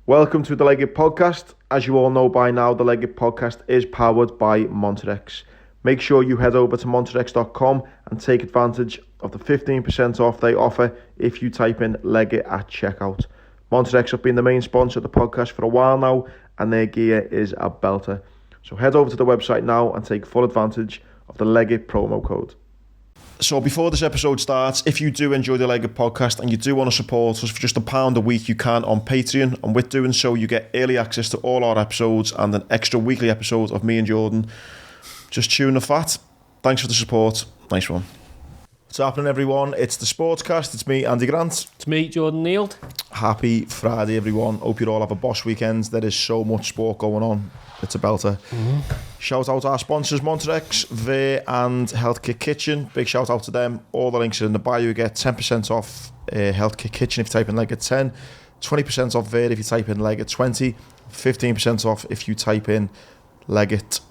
Welcome to the Legged Podcast. As you all know by now, the Legged Podcast is powered by Monterex. Make sure you head over to monterex.com and take advantage of the 15% off they offer if you type in Legged at checkout. Monterex have been the main sponsor of the podcast for a while now, and their gear is a belter. So head over to the website now and take full advantage of the Legged promo code. So before this episode starts, if you do enjoy the Legged Podcast and you do want to support us for just £1 a week, you can on Patreon. And with doing so, you get early access to all our episodes and an extra weekly episode of me and Jordan just chewing the fat. Thanks for the support. Nice one. What's happening, everyone? It's the SPORTCAST. It's me, Andy Grant. It's me, Jordan Neild. Happy Friday, everyone. Hope you all have a boss weekend. There is so much sport going on. It's a belter. Shout out our sponsors, Monterex, Ver and Health Kit Kitchen. Big shout out to them. All the links are in the bio. You get 10% off Health Kit Kitchen if you type in Legged 10, 20% off Ver if you type in Legged 20, 15% off if you type in Legged.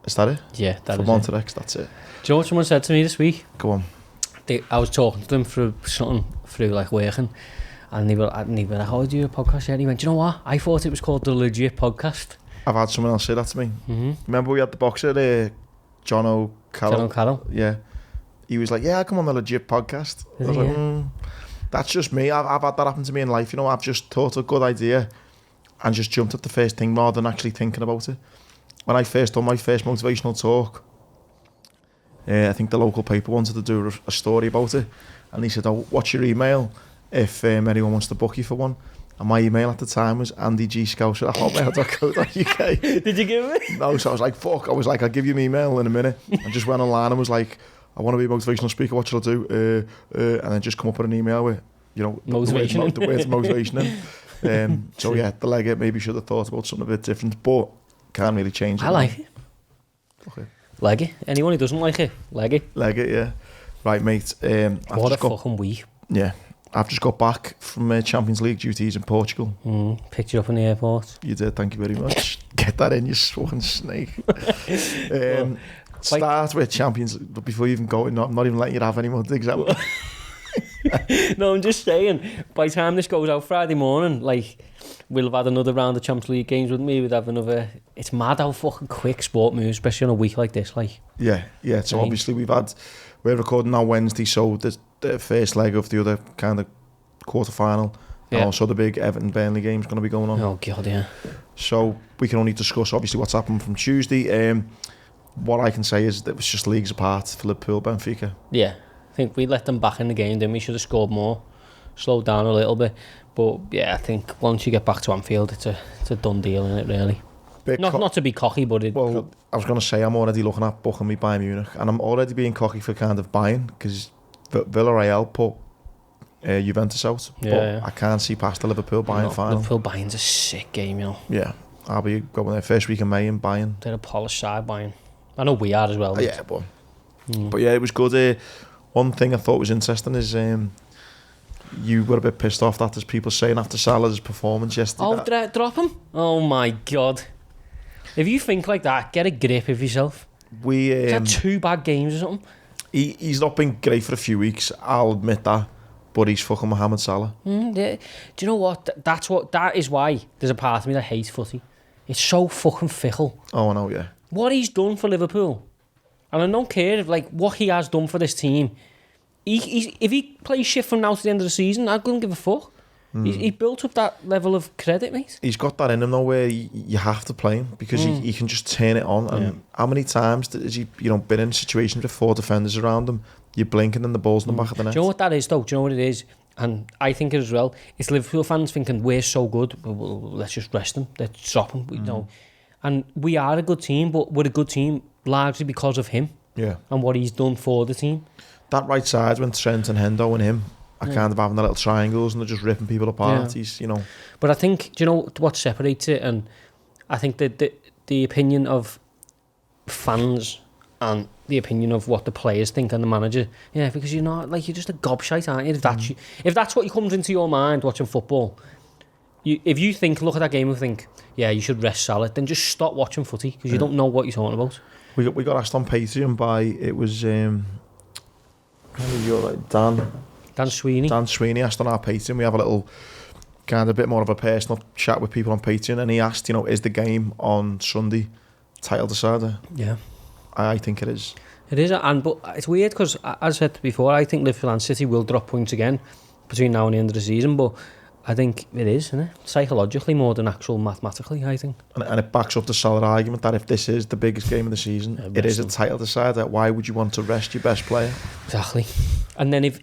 Is that it? Yeah, that for is Monterex, it. that's it. Do you know what someone said to me this week? Go on. I was talking to them through something, through like working, and they were like, "How do you do a podcast yet?" And he went, "Do you know what? I thought it was called the Legit Podcast." I've had someone else say that to me. Remember we had the boxer there, John O'Carroll? Yeah. He was like, "Yeah, I come on the Legit Podcast." I was like, that's just me. I've had that happen to me in life. You know, I've just thought a good idea and just jumped at the first thing rather than actually thinking about it. When I first done my first motivational talk, I think the local paper wanted to do a story about it, and he said, "Oh, what's your email if anyone wants to book you for one?" And my email at the time was andygscouse@hotmail.co.uk. Did you give it? No, so I was like, fuck. I was like, I'll give you my email in a minute. And just went online and was like, I want to be a motivational speaker, what should I do? And then just come up with an email with, you know, motivation. the words motivation in. So yeah, the Legged maybe should have thought about something a bit different, but can't really change it. I like it. Okay. Legged. Anyone who doesn't like it, Legged. Legged, yeah. Right, mate. What a fucking week. Yeah. I've just got back from Champions League duties in Portugal. Picked you up in the airport. You did, thank you very much. Get that in, you fucking snake. Start with Champions, but before you even go, I'm not even letting you have any more digs out. No, I'm just saying, by the time this goes out Friday morning, like, we'll have had another round of Champions League games with me. We'd have another. It's mad how fucking quick sport moves, especially on a week like this. Like, yeah. So obviously we're recording now Wednesday, so the first leg of the other kind of quarter-final, and also the big Everton-Burnley game is going to be going on. Oh god, yeah. So we can only discuss obviously what's happened from Tuesday. What I can say is that it was just leagues apart for Liverpool, Benfica. Yeah, I think we let them back in the game, then we should have scored more, slowed down a little bit. But yeah, I think once you get back to Anfield, it's a done deal, isn't it, really? Not to be cocky, but it... Well, I was going to say I'm already looking at booking me Bayern Munich, and I'm already being cocky for kind of Bayern, because Villarreal put Juventus out, but I can't see past the Liverpool-Bayern final. Liverpool-Bayern's a sick game, you know. Yeah, I'll be going there first week in May in Bayern. They're a polished side, Bayern. I know we are as well. Yeah, but yeah, it was good. One thing I thought was interesting is you were a bit pissed off that there's people saying after Salah's performance yesterday. Oh, drop him? Oh my God. If you think like that, get a grip of yourself. He's had 2 bad games or something. He's not been great for a few weeks, I'll admit that, but he's fucking Mohamed Salah. Yeah. Do you know what? That is why there's a part of me that hates footy. It's so fucking fickle. Oh, I know, yeah. What he's done for Liverpool, and I don't care if, like, what he has done for this team. If he plays shit from now to the end of the season, I couldn't give a fuck. He built up that level of credit, mate. He's got that in him though, where you have to play him because he can just turn it on. And how many times has he, been in situations with 4 defenders around him? You're blinking and the ball's in the back of the net. Do you know what that is, though? Do you know what it is? And I think it as well. It's Liverpool fans thinking we're so good. Well, let's just rest them. Let's drop them. You know, and we are a good team, but we're a good team largely because of him. Yeah. And what he's done for the team. That right side when Trent and Hendo and him are kind of having the little triangles and they're just ripping people apart. He's, But I think, do you know what separates it? And I think that the opinion of fans and the opinion of what the players think and the manager, because you're not, like, you're just a gobshite, aren't you? If that's what comes into your mind watching football, if you look at that game and think, you should rest Salah, then just stop watching footy because you don't know what you're talking about. We got asked on Patreon by, it was Dan Sweeney. Dan Sweeney asked on our Patreon. We have a little kind of a bit more of a personal chat with people on Patreon, and he asked, is the game on Sunday title decider? Yeah. I think it is. It is, but it's weird because, as I said before, I think Liverpool and City will drop points again between now and the end of the season, but I think it is, isn't it? Psychologically more than actual mathematically, I think. And it backs up the Salah argument that if this is the biggest game of the season, it is a title decider. Why would you want to rest your best player? Exactly. And then if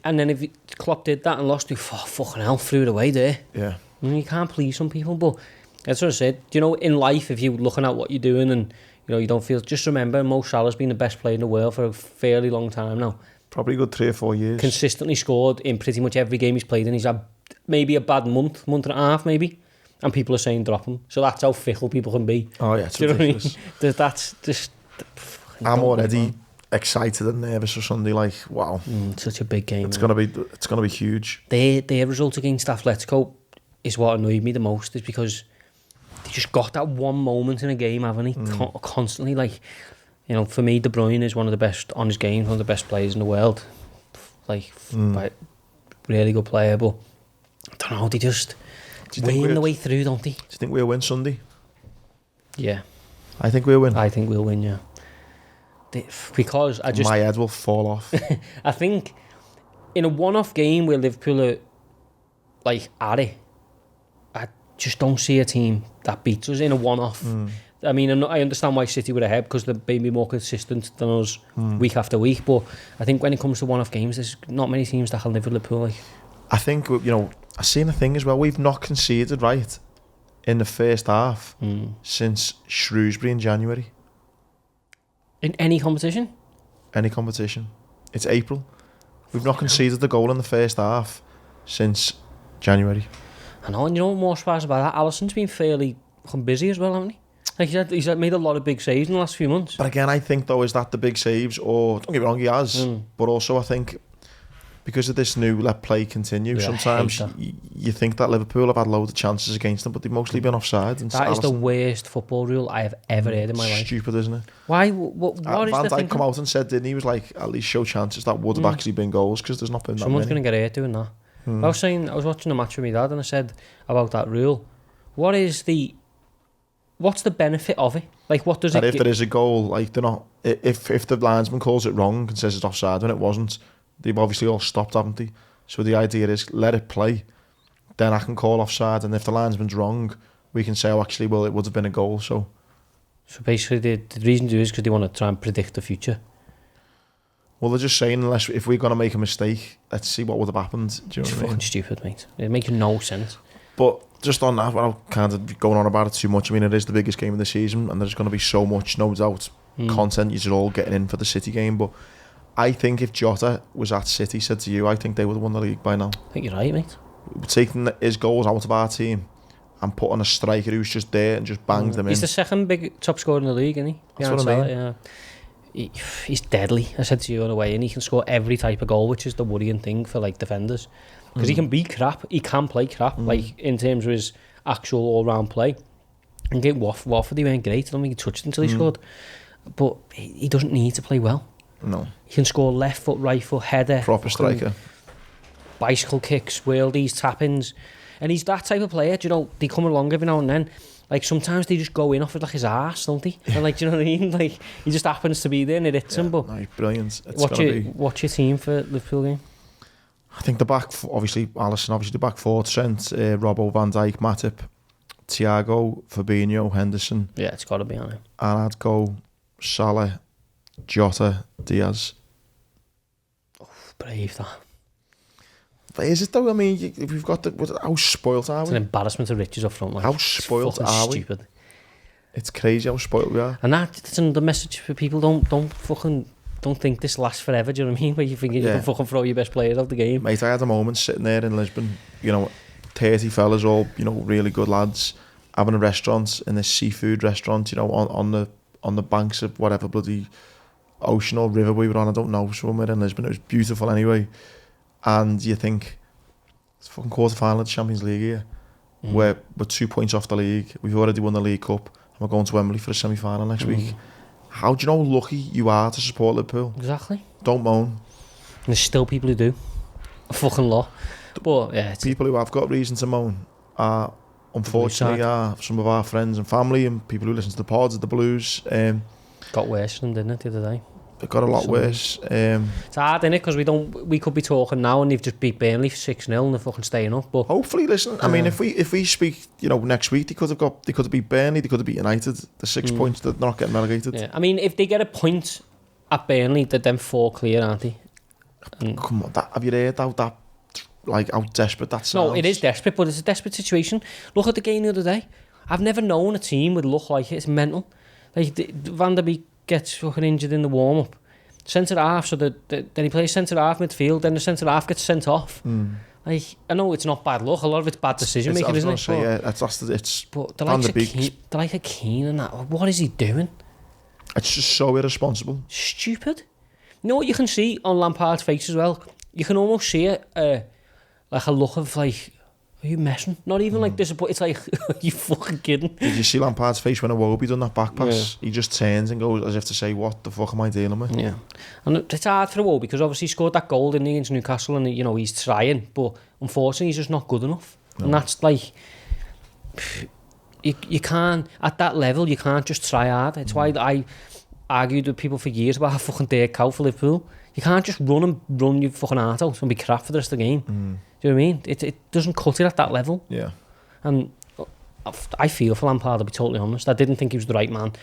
Klopp did that and lost, fucking hell, threw it away there. Yeah. You can't please some people, but that's what I said. In life, if you're looking at what you're doing and you don't feel, just remember, Mo Salah's been the best player in the world for a fairly long time now. Probably a good 3 or 4 years. Consistently scored in pretty much every game he's played in. He's had maybe a bad month and a half maybe, and people are saying drop him. So that's how fickle people can be. Oh yeah, it's ridiculous. That's just... I'm already excited and nervous for Sunday. Like, wow, such a big game. It's gonna be huge. Their result against Atletico is what annoyed me the most, is because they just got that one moment in a game, haven't they? Constantly, like, for me, De Bruyne is one of the best on his game, one of the best players in the world. Like, really good player, but I don't know, they just win the way through, don't they? Do you think we'll win Sunday? Yeah. I think we'll win. I think we'll win, yeah. Because my head will fall off. I think in a one-off game where Liverpool are like at it, I just don't see a team that beats us in a one-off. I mean, I understand why City were ahead because they're maybe more consistent than us week after week, but I think when it comes to one-off games, there's not many teams that can live with Liverpool. Like, I think, I've seen a thing as well. We've not conceded, right, in the first half since Shrewsbury in January. In any competition? Any competition. It's April. We've not conceded the goal in the first half since January. I know, and what more surprised about that? Alisson's been fairly busy as well, hasn't he? Like he's made a lot of big saves in the last few months. But again, I think, though, is that the big saves? Or, don't get me wrong, he has. But also, I think, because of this new let play continue, sometimes you think that Liverpool have had loads of chances against them, but they've mostly been offside. And that is the worst football rule I have ever heard in my life. Stupid, isn't it? Why? What is Van the Dijk thing? come out and said, didn't he? Was like, at least show chances that would have actually been goals, because there's not been that Someone's many. going to get hurt doing that. I was watching a match with my dad and I said about that rule. What's the benefit of it? Like, what does that it... if there is a goal, like, they're not... If the linesman calls it wrong and says it's offside when it wasn't, they've obviously all stopped, haven't they? So the idea is, let it play, then I can call offside, and if the linesman's wrong, we can say, it would have been a goal, so... So basically, the reason to do is because they want to try and predict the future. Well, they're just saying, if we're going to make a mistake, let's see what would have happened. Do you know what I mean? Fucking stupid, mate. It makes no sense. But just on that, without kind of going on about it too much, I mean, it is the biggest game of the season, and there's going to be so much, no doubt, content you're all getting in for the City game, but I think if Jota was at City, said to you, I think they would have won the league by now. I think you're right, mate. We're taking his goals out of our team and putting a striker who's just there and just bangs them in. He's the second big top scorer in the league, isn't he? That's what I mean. Yeah. He's deadly. I said to you on the way, and he can score every type of goal, which is the worrying thing for like defenders, because he can be crap. He can play crap, like in terms of his actual all-round play. And get Watford, he weren't great. I don't think he touched until he scored. But he doesn't need to play well. No. He can score left foot, right foot, header. Proper striker. Bicycle kicks, worldies, tap-ins. And he's that type of player, they come along every now and then. Like, sometimes they just go in off it like his arse, don't they? And like, do you know what I mean? Like, he just happens to be there and it hits him. But no, he's brilliant. What's your team for Liverpool game? I think the back, obviously, Alisson, the back four, Trent, Robbo, Van Dijk, Matip, Thiago, Fabinho, Henderson. Yeah, it's got to be on it. And I'd go Salah, Jota, Diaz. Oh, brave that. But is it though? I mean, if we've got how spoilt are we? It's an embarrassment of riches up front. Like, how spoilt are we? Stupid. It's crazy how spoilt we are. And that's another message for people. Don't think this lasts forever. Do you know what I mean? Where you think you can fucking throw your best players out the game. Mate, I had a moment sitting there in Lisbon. 30 fellas, all really good lads, having a restaurant in this seafood restaurant. On the banks of whatever bloody ocean or river we were on. I don't know, somewhere in Lisbon. It was beautiful anyway. And you think, it's fucking quarter-final of the Champions League here. We're 2 points off the league. We've already won the League Cup. And we're going to Wembley for the semi-final next week. How do you know how lucky you are to support Liverpool? Exactly. Don't moan. And there's still people who do. A fucking lot. But, yeah. People who have got reason to moan are unfortunately some of our friends and family and people who listen to the pods at the Blues. Got worse for them, didn't it, the other day? It got a lot worse. It's hard, innit? Because we could be talking now and they've just beat Burnley 6-0 and they're fucking staying up. But hopefully, listen. I mean, if we speak, next week, they could have beat Burnley, they could have beat United. The 6 points, they're not getting relegated. Yeah, I mean, if they get a point at Burnley, they're then 4 clear, aren't they? Come on, have you heard how desperate that sounds? No, it is desperate, but it's a desperate situation. Look at the game the other day. I've never known a team would look like it. It's mental. Like Van der Beek gets fucking injured in the warm up. Centre half, so then he plays centre half midfield. Then the centre half gets sent off. Like, I know it's not bad luck. A lot of it's bad decision making, isn't it? But the likes of Keane and that. What is he doing? It's just so irresponsible. Stupid. You know what you can see on Lampard's face as well? You can almost see it, like a look of like, are you messing? Not even like disappointed. It's like, are you fucking kidding? Did you see Lampard's face when Iwobi done that back pass? Yeah. He just turns and goes as if to say, what the fuck am I dealing with? Yeah. And it's hard for Iwobi because obviously he scored that goal, didn't he, against Newcastle, and he's trying, but unfortunately he's just not good enough. No. And that's like, you can't, at that level, you can't just try hard. It's why I argued with people for years about how fucking dead cow for Liverpool. You can't just run your fucking heart out and be crap for the rest of the game. Do you know what I mean? It doesn't cut it at that level. Yeah. And I feel for Lampard, to be totally honest. I didn't think he was the right man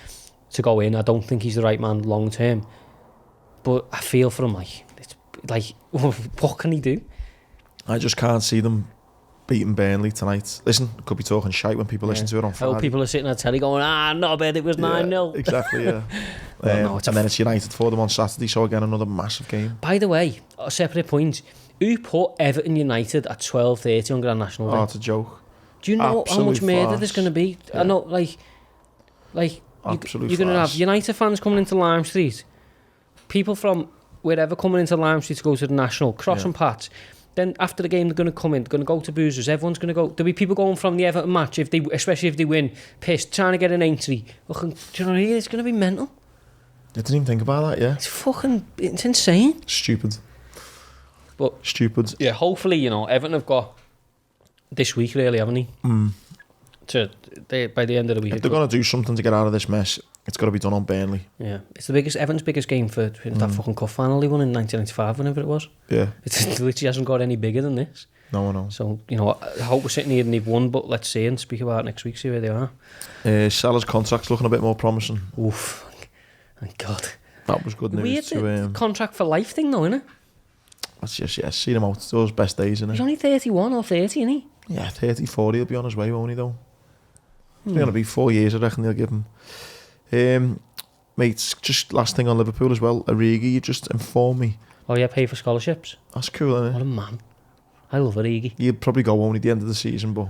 to go in. I don't think he's the right man long term. But I feel for him, what can he do? I just can't see them beating Burnley tonight. Listen, could be talking shite when people listen to it on Friday. People are sitting at telly going, not bad, it was 9-0. Exactly, yeah. And then it's United for them on Saturday, so again, another massive game. By the way, a separate point, who put Everton United at 12:30 on Grand National Day? Oh, it's a joke. Do you know how much murder there's going to be? Yeah. I know, you're going to have United fans coming into Lime Street, people from wherever coming into Lime Street to go to the National, crossing paths. Then after the game, they're going to come in, they're going to go to boozers, everyone's going to go. There'll be people going from the Everton match, especially if they win, pissed, trying to get an entry. Do you know what I mean? It's going to be mental. I didn't even think about that, yeah. It's insane. Stupid. But stupid. Yeah, hopefully, Everton have got this week, really, haven't they? By the end of the week. If they're going to do something to get out of this mess, it's got to be done on Burnley. Yeah, it's Everton's biggest game for that fucking cup final they won in 1995, whenever it was. Yeah. It literally hasn't got any bigger than this. No, I know. So, I hope we're sitting here and they've won, but let's see and speak about it next week, see where they are. Salah's contract's looking a bit more promising. Oof. Thank God. That was good news. Weird contract for life thing, though, isn't it? That's just, see him out. Those best days, isn't it? He's only 31 or 30, isn't he? Yeah, 30, 40, he'll be on his way, won't he, though? It's going to be 4 years, I reckon they'll give him. Mate, just last thing on Liverpool as well. Origi, you just informed me. Oh, yeah, pay for scholarships. That's cool, isn't it? What a man. I love Origi. He'd probably go only at the end of the season, but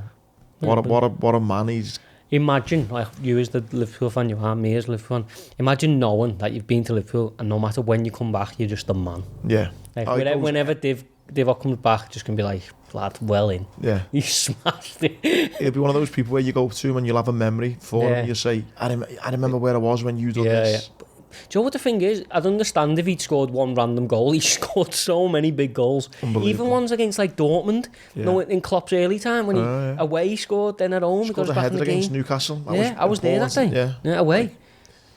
what a man he's... Imagine, like you as the Liverpool fan you are, me as a Liverpool fan, imagine knowing that you've been to Liverpool and no matter when you come back, you're just the man. Yeah. Like, whenever they've all come back, just going to be like, lad, well in. Yeah. You smashed it. He'll be one of those people where you go to him and you'll have a memory for him. You say, I remember where I was when you done this. Yeah. Do you know what the thing is? I'd understand if he'd scored one random goal. He scored so many big goals. Even ones against like Dortmund, in Klopp's early time when he away he scored, then at home he scored goes a back in the header game. against Newcastle. I was there that day. Yeah, away.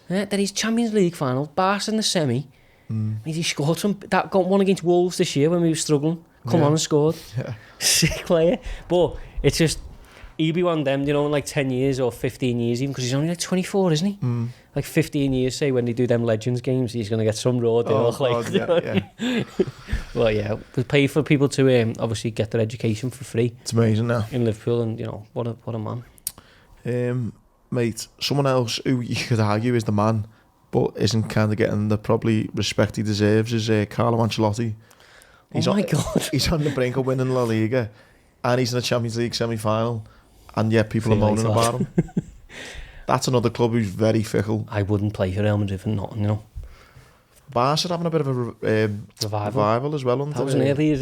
Then his Champions League final, Barca in the semi. He scored that got one against Wolves this year when we were struggling. Come on and scored. Yeah. Sick player. But it's just, he'll be one of them, in like 10 years or 15 years even, because he's only like 24, isn't he? Like 15 years, say, when they do them Legends games, he's going to get some raw deal. Well, yeah, we pay for people to obviously get their education for free. It's amazing now. In Liverpool, and, what a man. Mate, someone else who you could argue is the man, but isn't kind of getting the probably respect he deserves, is Carlo Ancelotti. God. He's on the brink of winning La Liga, and he's in the Champions League semi-final, and yet people are moaning about him. That's another club who's very fickle. I wouldn't play for Real Madrid for nothing, Barca having a bit of a revival as well. That was nearly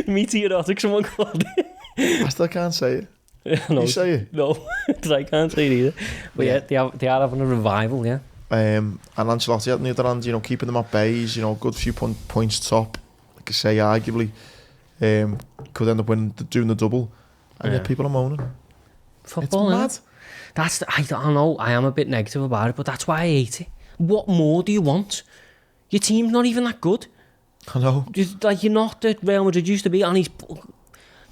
meteoric, someone called it. I still can't say it. No, you say it? No, because I can't say it either. But they are having a revival, yeah. And Ancelotti on the other hand, keeping them at bay, good few points top. Like I say, arguably, could end up doing the double, and yet people are moaning. Football, it's mad. I don't know. I am a bit negative about it, but that's why I hate it. What more do you want? Your team's not even that good. I know. You're not the Real Madrid used to be, and he's.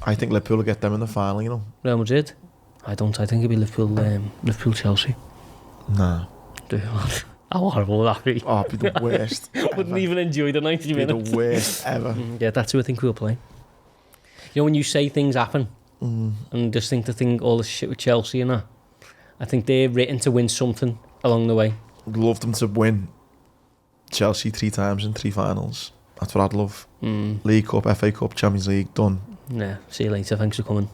I think Liverpool will get them in the final. You know. Real Madrid. I don't. I think it'll be Liverpool, Chelsea. Nah. How horrible would that be? Oh, it'd be the worst. Wouldn't even enjoy the 90 minutes. It'd be the worst ever. Yeah, that's who I think we'll play. You know, when you say things happen, and just think all the shit with Chelsea and that, I think they're written to win something along the way. I'd love them to win Chelsea 3 times in 3 finals. That's what I'd love. League Cup, FA Cup, Champions League, done. Yeah, see you later. Thanks for coming.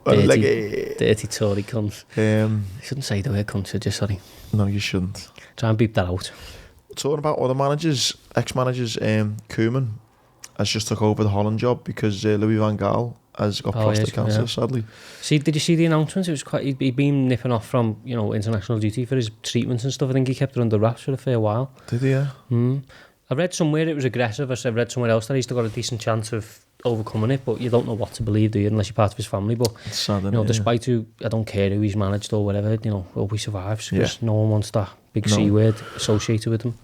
Dirty Tory cunts. I shouldn't say the word cunt, should you? Sorry. No, you shouldn't. Try and beep that out. Talking about other managers, ex-managers, Koeman has just took over the Holland job because Louis van Gaal has got prostate cancer, sadly. Did you see the announcements? It was quite. He'd been nipping off from international duty for his treatments and stuff. I think he kept it under wraps for a fair while. Did he? Yeah. I read somewhere it was aggressive. I read somewhere else that he's still got a decent chance of overcoming it, but you don't know what to believe, do you? Unless you're part of his family. But it's sad, despite who, I don't care who he's managed or whatever. Hope he survives because no one wants that big C word associated with him.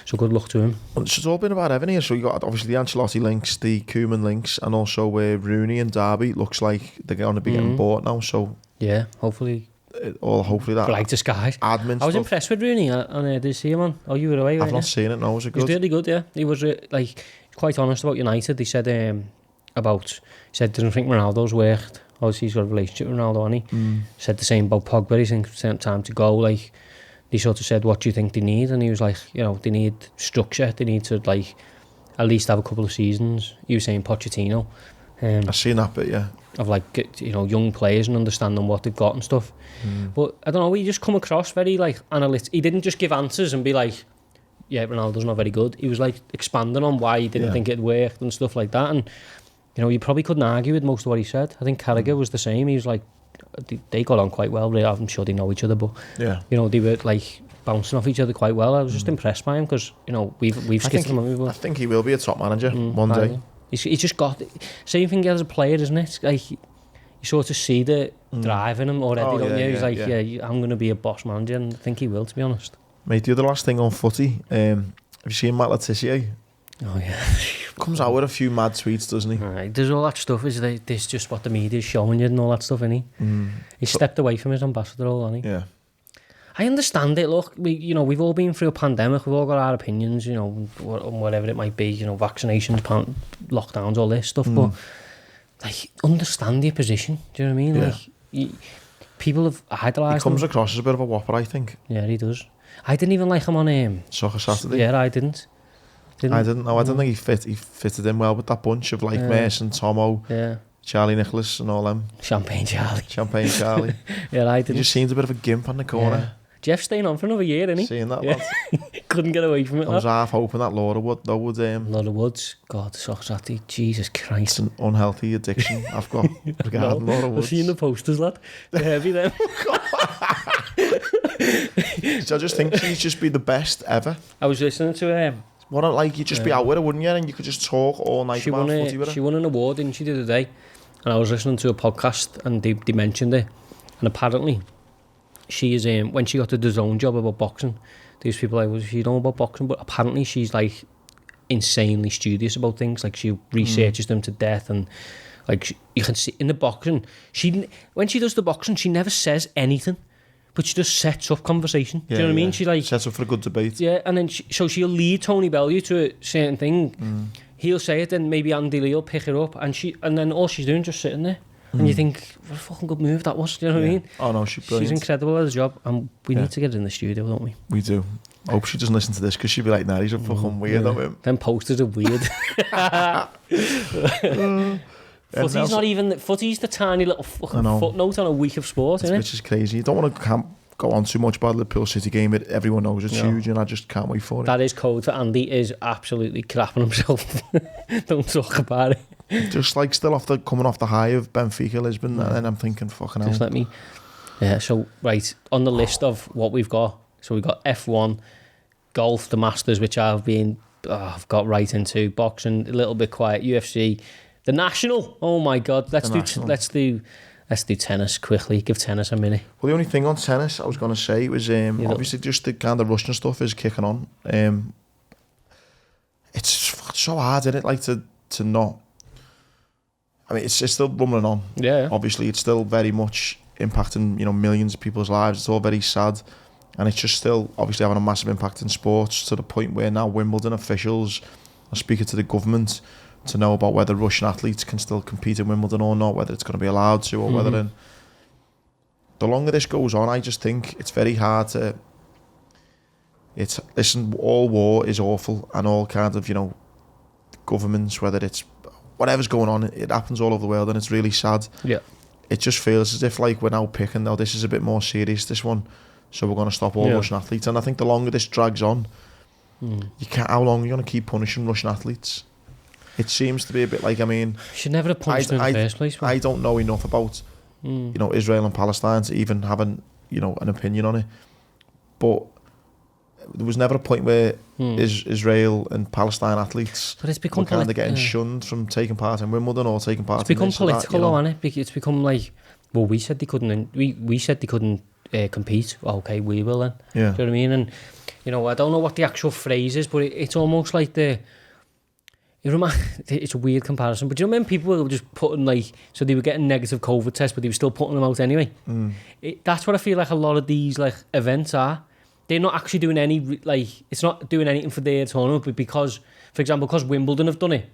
So good luck to him. It's all been about Everton here. So you got obviously the Ancelotti links, the Koeman links, and also Rooney and Derby. Looks like they're going to be getting bought now. So yeah, hopefully. Hopefully that. Bright skies. Admin. I was impressed with Rooney. Did you see him on? Oh, you were away. I've not seen it. No, was it good? He was really good. Yeah, he was quite honest about United. He said doesn't think Ronaldo's worked. Obviously he's got a relationship with Ronaldo, hasn't he? Said the same about Pogba. He thinks it's time to go. Like they sort of said, what do you think they need? And he was like, they need structure. They need to at least have a couple of seasons. He was saying Pochettino. I've seen that bit, yeah. Of young players and understanding what they've got and stuff. But I don't know, he just come across very analytical. He didn't just give answers and be like, yeah, Ronaldo's not very good. He was expanding on why he didn't think it worked and stuff like that. And you probably couldn't argue with most of what he said. I think Carragher was the same. He was they got on quite well. I'm sure they know each other, but they were bouncing off each other quite well. I was just impressed by him because we've skipped him. I think he will be a top manager one day. He's just got same thing as a player, isn't it? You sort of see the drive in him already, don't you? He's I'm going to be a boss manager, and I think he will, to be honest. Mate, the other last thing on footy, have you seen Matt Tissier? Oh yeah. Comes out with a few mad tweets, doesn't he? Right. There's all that stuff. There's just what the media's showing you and all that stuff, isn't he? He stepped away from his ambassador role, hasn't he? Yeah. I understand it. Look, we've all been through a pandemic. We've all got our opinions, whatever it might be. Vaccinations, lockdowns, all this stuff. But understand your position. Do you know what I mean? Yeah. People have idolised him. He comes across as a bit of a whopper, I think. Yeah, he does. I didn't even like him on Soccer Saturday. Yeah, I didn't. I didn't know. I don't think he fitted in well with that bunch of Mason, Tomo, Charlie Nicholas and all them. Champagne Charlie. Yeah, I didn't. He just seems a bit of a gimp on the corner. Yeah. Jeff's staying on for another year, isn't he? Seeing that, lad. Couldn't get away from it. I was half hoping that Laura would. Laura Woods. God, the Soccer Saturday. Jesus Christ. It's an unhealthy addiction I've got regarding Laura Woods. I've seen the posters, lad. They're heavy, them. So I just think she'd just be the best ever. I was listening to you'd just be out with her, wouldn't you? And you could just talk all night about footy with her. She won an award, didn't she, the other day? And I was listening to a podcast and they mentioned it. And apparently, she is when she got the DAZN job about boxing, these people well, she don't know about boxing, but apparently she's insanely studious about things. She researches them to death, and you can see in the boxing, when she does the boxing, she never says anything. But she just sets up conversation. Do you know what I mean? She sets up for a good debate. Yeah, and then she'll lead Tony Bellew to a certain thing. He'll say it, then maybe Andy Lee will pick it up, and then all she's doing is just sitting there. And you think, what a fucking good move that was. Do you know what I mean? Oh no, she's brilliant. She's incredible at her job, and we need to get her in the studio, don't we? We do. I hope she doesn't listen to this because she'd be like, nah, he's a fucking weirdo. Them posters are weird. Footy's the tiny little fucking footnote on a week of sport, isn't it? Which is crazy. You don't want to go on too much about the Liverpool City game, but everyone knows it's huge, and I just can't wait for it. That is code for Andy is absolutely crapping himself. Don't talk about it. Just still coming off the high of Benfica, Lisbon, and then I'm thinking, fucking hell. Just let me. Yeah. So right on the list of what we've got. So we've got F1, golf, the Masters, which I've got right into, boxing, a little bit quiet, UFC. The national. Oh my God. Let's do tennis quickly. Give tennis a minute. Well, the only thing on tennis I was going to say was obviously just the kind of Russian stuff is kicking on. It's so hard, isn't it? Like to not. I mean, it's still rumbling on. Yeah. Obviously, it's still very much impacting millions of people's lives. It's all very sad, and it's just still obviously having a massive impact in sports to the point where now Wimbledon officials are speaking to the government to know about whether Russian athletes can still compete in Wimbledon or not, whether it's going to be allowed to, or whether. And the longer this goes on, I just think it's very hard to. Listen, all war is awful, and all kinds of governments, whether it's whatever's going on, it happens all over the world, and it's really sad. Yeah. It just feels as if like we're now picking, now this is a bit more serious, this one, so we're going to stop all Russian athletes. And I think the longer this drags on, how long are you going to keep punishing Russian athletes? It seems to be a bit like, I mean, you should never have punished them in the first place. I don't know enough about Israel and Palestine to even have an opinion on it, but there was never a point where Israel and Palestine athletes were kind of getting shunned from taking part in Wimbledon or taking part. It's become political, though, hasn't it? It's become like, well, we said they couldn't. We said they couldn't compete. Okay, we will then. Yeah. Do you know what I mean? And I don't know what the actual phrase is, but it's almost like it's a weird comparison, but do you remember people were just putting so they were getting negative COVID tests, but they were still putting them out anyway. That's what I feel like a lot of these events are. They're not actually doing any, it's not doing anything for their tournament, but because, for example, because Wimbledon have done it,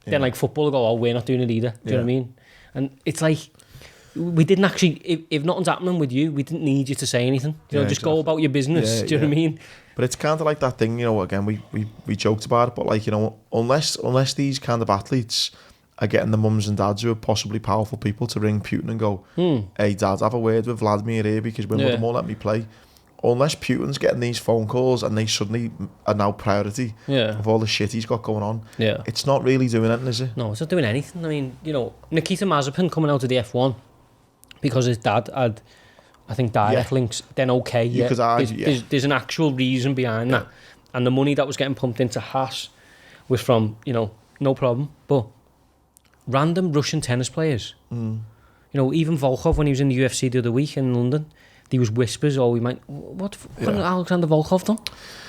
then football will go, oh, we're not doing it either. Do you know what I mean? And it's like, we didn't actually, if nothing's happening with you, we didn't need you to say anything. Just exactly. Go about your business. Do you know what I mean? But it's kind of like that thing, again, we joked about it, but unless these kind of athletes are getting the mums and dads who are possibly powerful people to ring Putin and go, hey, dad, have a word with Vladimir here because Wimbledon won't let me play. Unless Putin's getting these phone calls and they suddenly are now priority of all the shit he's got going on, it's not really doing anything, is it? No, it's not doing anything. I mean, Nikita Mazepin coming out of the F1 because his dad had, I think, direct links, then okay, there's an actual reason behind that. And the money that was getting pumped into Haas was from, no problem. But random Russian tennis players, even Volkov, when he was in the UFC the other week in London, there was whispers, what Alexander Volkov done?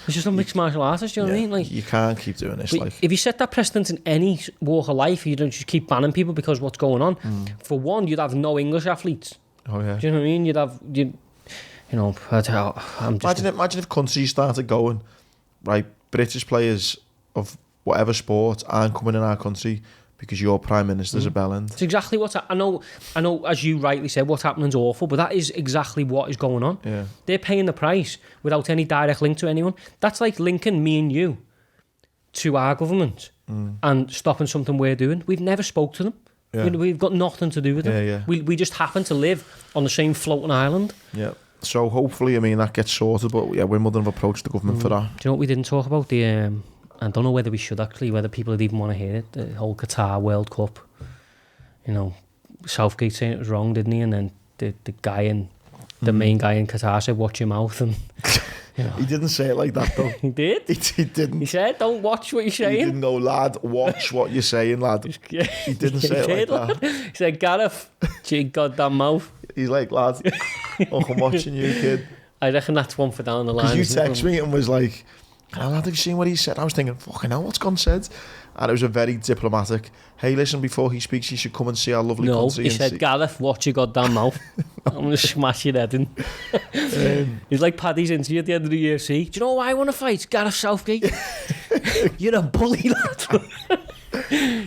He's just a mixed martial artist, do you know what I mean? You can't keep doing this. If you set that precedent in any walk of life, you don't just keep banning people because what's going on. For one, you'd have no English athletes. Oh yeah. Do you know what I mean? Imagine if countries started going, right, British players of whatever sport aren't coming in our country because your Prime Minister's a bellend. It's exactly what's... I know, as you rightly said, what's happening is awful, but that is exactly what is going on. Yeah. They're paying the price without any direct link to anyone. That's like linking me and you to our government and stopping something we're doing. We've never spoke to them. Yeah. We've got nothing to do with them. Yeah. We just happen to live on the same floating island. Yeah. So hopefully, that gets sorted, but Wimbledon have approached the government for that. Do you know what we didn't talk about? I don't know whether we should actually, whether people would even want to hear it, the whole Qatar World Cup. Southgate saying it was wrong, didn't he? And then the guy the main guy in Qatar said, watch your mouth. And He didn't say it like that, though. He did? He didn't. He said, don't watch what you're saying. He didn't know, lad, watch what you're saying, lad. He didn't say it like that. He said, Gareth, your goddamn mouth. He's like, lad, I'm watching you, kid. I reckon that's one for down the line. Because you text me and was like, lad, have you seen what he said? I was thinking, fucking hell, what's gone said? And it was a very diplomatic, hey, listen, before he speaks, he should come and see our lovely country. No, he said, Gareth, watch your goddamn mouth. I'm going to smash your head in. He's like Paddy's interview at the end of the UFC. Do you know why I want to fight? Gareth Southgate. You're a bully, lad.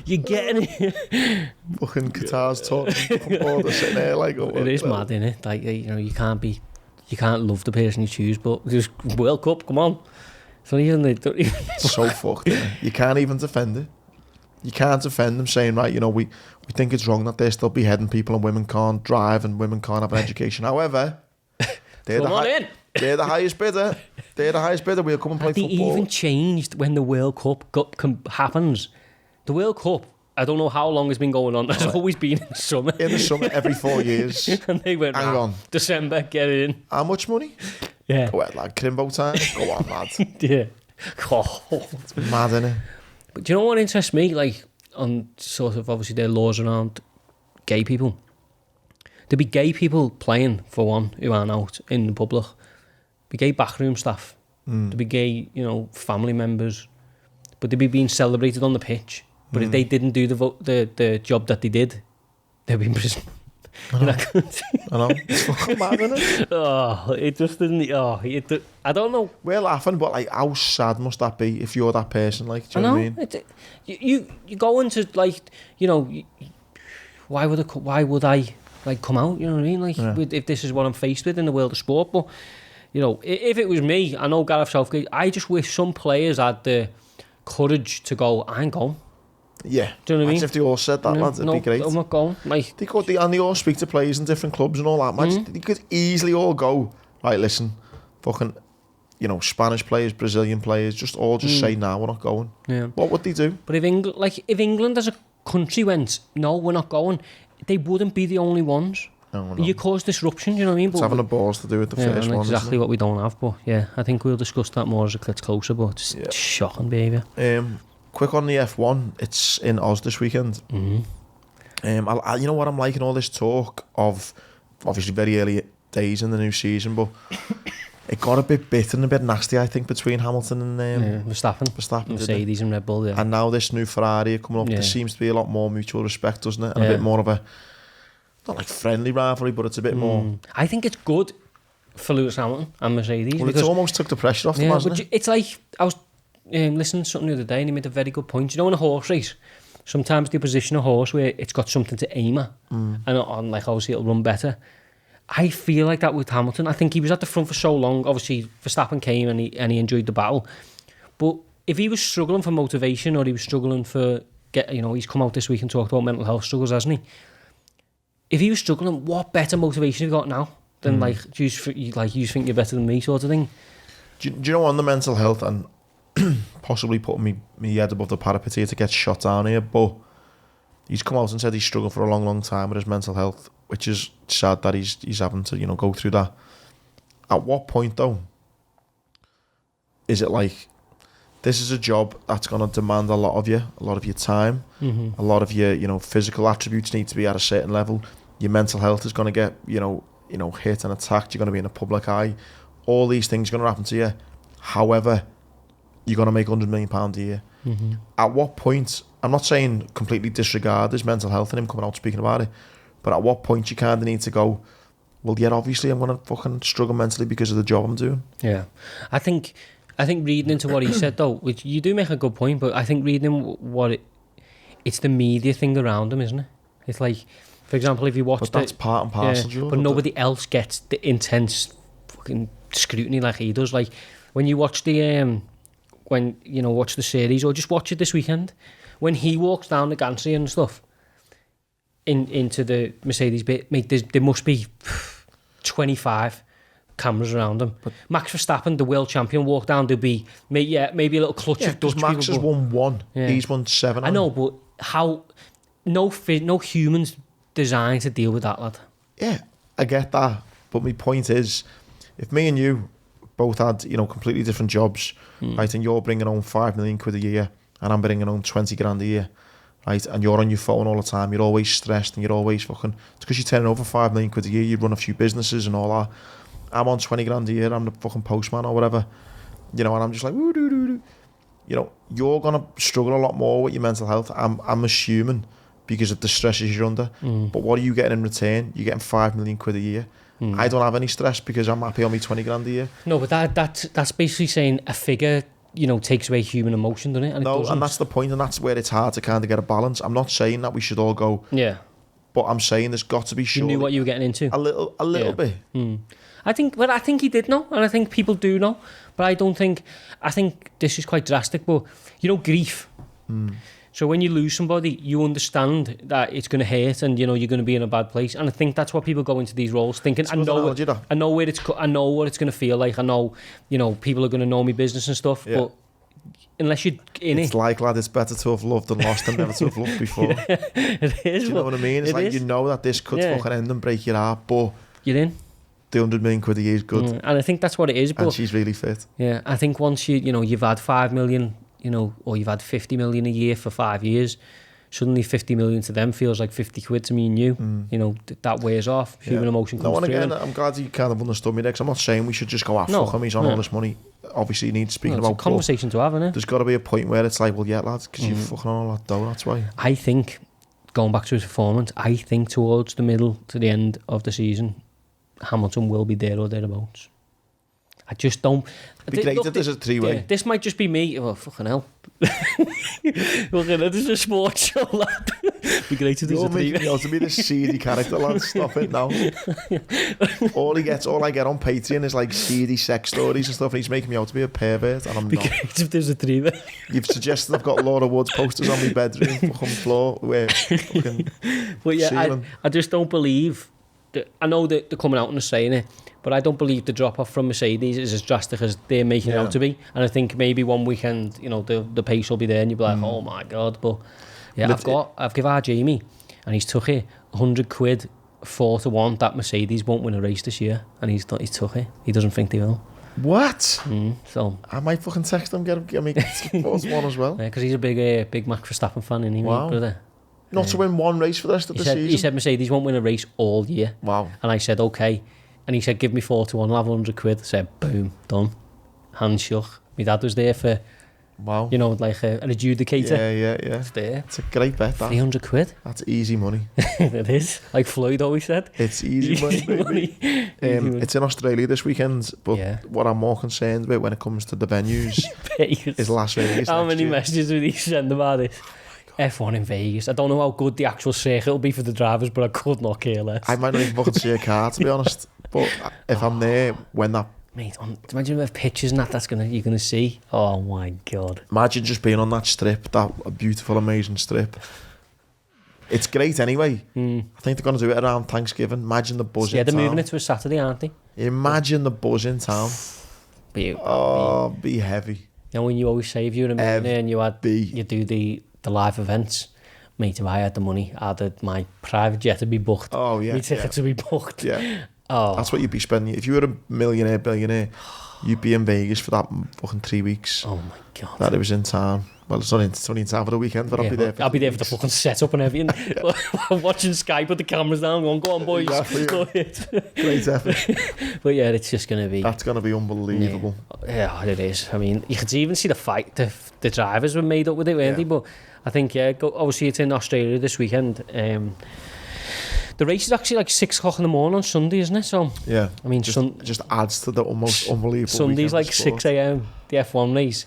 You're getting it. Fucking Qatar's talking border sitting there like... Oh, it is mad, isn't it? Like, you can't love the person you choose, but just World Cup, come on. It's so fucked, isn't it? You can't even defend it. You can't defend them saying, right, we think it's wrong that they're still beheading people and women can't drive and women can't have an education. However, they're the highest bidder. They're the highest bidder. We'll come and play football. They even changed when the World Cup happens. The World Cup, I don't know how long it's been going on. It's always been in summer. In the summer, every 4 years. And they went, hang on. December, get it in. How much money? Yeah. Go ahead, lad. Crimbo time. Go on, lad. Yeah. It's mad, isn't it? But do you know what interests me? Like, sort of obviously their laws around gay people. There'd be gay people playing, for one, who aren't out in the public. Be gay backroom staff. There'd be gay, family members. But they'd be being celebrated on the pitch. But if they didn't do the job that they did, they'd be in prison. I know. It's fucking mad, isn't it? Oh, it just didn't. I don't know. We're laughing, but like, how sad must that be if you're that person? Like, do you know what I mean? You go into like, why would I like come out? You know what I mean? Like, if this is what I'm faced with in the world of sport, but if it was me, I know Gareth Southgate. I just wish some players had the courage to go. I ain't going. Yeah, do you know what I mean? If they all said that, lads, it'd be great. I'm not going. Like, they all speak to players in different clubs and all that. Man, they could easily all go. Right, listen, fucking, Spanish players, Brazilian players, just say, nah, we're not going. Yeah. What would they do? But if England as a country went, no, we're not going, they wouldn't be the only ones. No. You cause disruption, you know what I mean? It's having a balls to do with the first one. Exactly what we don't have, but yeah, I think we'll discuss that more as it gets closer. But it's shocking behaviour. Quick on the F1, it's in Oz this weekend. You know what I'm liking all this talk of, obviously very early days in the new season, but it got a bit bitter and a bit nasty, I think, between Hamilton and Verstappen, Mercedes and Red Bull. Yeah. And now this new Ferrari coming up, there seems to be a lot more mutual respect, doesn't it? And a bit more of a, not like friendly rivalry, but it's a bit more. I think it's good for Lewis Hamilton and Mercedes. Well, it's almost took the pressure off them, hasn't it? It's like, I was listening to something the other day and he made a very good point. In a horse race, sometimes they position a horse where it's got something to aim at, and like obviously it'll run better. I feel like that with Hamilton. I think he was at the front for so long. Obviously Verstappen came and he enjoyed the battle, but if he was struggling for motivation or he was struggling for he's come out this week and talked about mental health struggles, hasn't he? If he was struggling, what better motivation have you got now than you think you're better than me sort of thing? Do you know, on the mental health, and possibly putting me head above the parapet here to get shot down here, but he's come out and said he's struggled for a long time with his mental health, which is sad that he's having to go through that. At what point though is it like, this is a job that's going to demand a lot of you, a lot of your time, a lot of your physical attributes need to be at a certain level. Your mental health is going to get hit and attacked. You're going to be in a public eye. All these things are going to happen to you. However, you're going to make £100 million a year. At what point, I'm not saying completely disregard his mental health and him coming out speaking about it, but at what point you kind of need to go, well, yeah, obviously I'm going to fucking struggle mentally because of the job I'm doing. Yeah. I think reading into what he said though, which you do make a good point, but I think reading it's the media thing around him, isn't it? It's like, for example, if you watch that's part and parcel, but nobody else gets the intense fucking scrutiny like he does. Like when you watch the watch the series, or just watch it this weekend, when he walks down the gantry and stuff into the Mercedes bit, mate, there must be 25 cameras around him. But Max Verstappen, the world champion, walked down, there'd be maybe a little clutch of Dutch people. Max has won one, he's won 7. I know, but how? No humans designed to deal with that, lad. Yeah, I get that, but my point is, if me and you both had completely different jobs, right, and you're bringing home £5 million a year and I'm bringing home 20 grand a year, right, and you're on your phone all the time, you're always stressed and you're always fucking, it's because you're turning over £5 million a year, you run a few businesses and all that. I'm on 20 grand a year, I'm the fucking postman or whatever, and I'm just like, woo-doo-doo-doo. You're gonna struggle a lot more with your mental health, I'm assuming, because of the stresses you're under. But what are you getting in return? You're getting £5 million a year. I don't have any stress because I'm happy on me 20 grand a year. No, but that's basically saying a figure, takes away human emotion, doesn't it? And that's the point, and that's where it's hard to kind of get a balance. I'm not saying that we should all go, but I'm saying there's got to be sure. You knew what you were getting into. A little bit. I think he did know, and I think people do know, but I think this is quite drastic, but grief. So when you lose somebody, you understand that it's going to hurt, and you're going to be in a bad place. And I think that's what people go into these roles thinking. I know what it's going to feel like. I know, people are going to know me business and stuff. Yeah. But unless you're in it's like, lad, it's better to have loved than lost than never to have loved before. It is. Do you know what I mean? It's like is. That this could fucking end and break your heart, but you're in. The £100 million a year is good, and I think that's what it is. But and she's really fit. Yeah, I think once you've had £5 million. Or you've had 50 million a year for 5 years, suddenly 50 million to them feels like 50 quid to me and you. You know, that wears off. Human emotion comes through. Again, I'm glad you kind of understood me there, 'cause I'm not saying we should just go, fuck him, he's on all this money. Obviously, he needs speaking about. It's a conversation to have, isn't it? There's got to be a point where it's like, well, yeah, lads, because you're fucking on all that dough, that's why. I think, going back to his performance, I think towards the middle to the end of the season, Hamilton will be there or thereabouts. I just don't. It'd be great if there's a three-way. Yeah, this might just be me. Oh, fucking hell. Look, this is a sports show, lad. Be great if there's a three-way. You're making me out to be this seedy character, lad. Stop it now. all I get on Patreon is like seedy sex stories and stuff, and he's making me out to be a pervert, and I'm be not. Great if there's a three-way. You've suggested I've got Laura Woods posters on my bedroom fucking floor. Where fucking. But yeah, I just don't believe. I know that they're coming out and saying it, but I don't believe the drop-off from Mercedes is as drastic as they're making it out to be. And I think maybe one weekend, you know, the pace will be there and you'll be like, oh my God. But yeah, I've given our Jamie, and he's took it, 100 quid, 4-1, that Mercedes won't win a race this year. And he's took it. He doesn't think they will. What? So I might fucking text him, get me 4-1 as well. Yeah, because he's a big Max Verstappen fan, isn't he, wow. brother? Not to win one race for the rest of the season. He said Mercedes won't win a race all year. Wow. And I said, okay. And he said, give me 4-1, I'll have 100 quid. I said, boom, done. Hand shook. My dad was there for, wow, you know, like an adjudicator. Yeah. It's there. It's a great bet, that. 300 quid. That's easy money. It is. Like Floyd always said. It's easy money, baby. It's in Australia this weekend, but what I'm more concerned about when it comes to the venues is Las Vegas. How many messages did he send about this? F1 in Vegas. I don't know how good the actual circuit will be for the drivers, but I could not care less. I might not even fucking see a car, to be honest. But if I'm there, when that... Mate, imagine if pictures and you're gonna see. Oh my God. Imagine just being on that strip, that beautiful, amazing strip. It's great anyway. I think they're going to do it around Thanksgiving. Imagine the buzz in town. Yeah, they're moving it to a Saturday, aren't they? Imagine the buzz in town. Be heavy. You know, when you always say if you're a millionaire and you do the live events, mate, if I had the money, my private jet would be booked. Oh, yeah. My tickets would be booked. Yeah. Oh. That's what you'd be spending. If you were a billionaire, you'd be in Vegas for that fucking 3 weeks. Oh, my God. That it was in town. Well, it's only in town for the weekend, but I'll be there. I'll be there for the fucking setup and everything. Watching Skype with the cameras down, going, go on, boys. Exactly, go great effort. But yeah, it's just going to be... That's going to be unbelievable. Yeah, it is. I mean, you could even see the fight. The drivers were made up with it, weren't they? But I think, obviously it's in Australia this weekend. The race is actually like 6 o'clock in the morning on Sunday, isn't it? So yeah, I mean, just adds to the almost unbelievable. Sunday's like 6 a.m. the F1 race.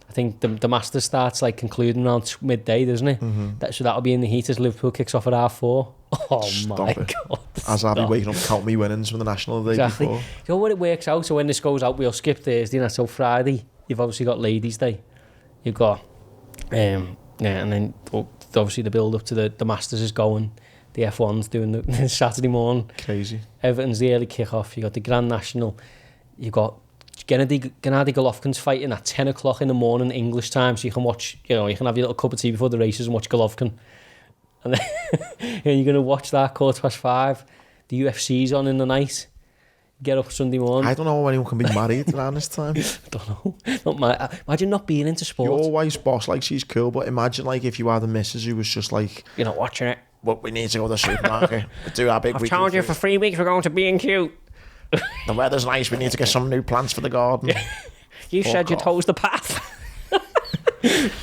I think the Masters starts like concluding around midday, doesn't it? So that'll be in the heat as Liverpool kicks off at 4:30. Oh my God! As I'll be waking up to count me winnings from the national the day before. You know what it works out. So when this goes out, we'll skip Thursday night. So Friday, you've obviously got Ladies' Day. You've got and then obviously the build up to the Masters is going. The F1's doing the Saturday morning. Crazy. Everton's the early kick-off. You got the Grand National. You got Gennady Golovkin's fighting at 10 o'clock in the morning English time, so you can watch. You know, you can have your little cup of tea before the races and watch Golovkin. And then you're going to watch that 5:15. The UFC's on in the night. Get up Sunday morning. I don't know how anyone can be married around this time. I don't know. Imagine not being into sport. Your wife's boss, like, she's cool, but imagine like if you had a missus who was just like, you're not watching it. Well, we need to go to the supermarket. We do our big I've told you for 3 weeks we're going to B&Q. The weather's nice. We need to get some new plants for the garden. You said you told the path.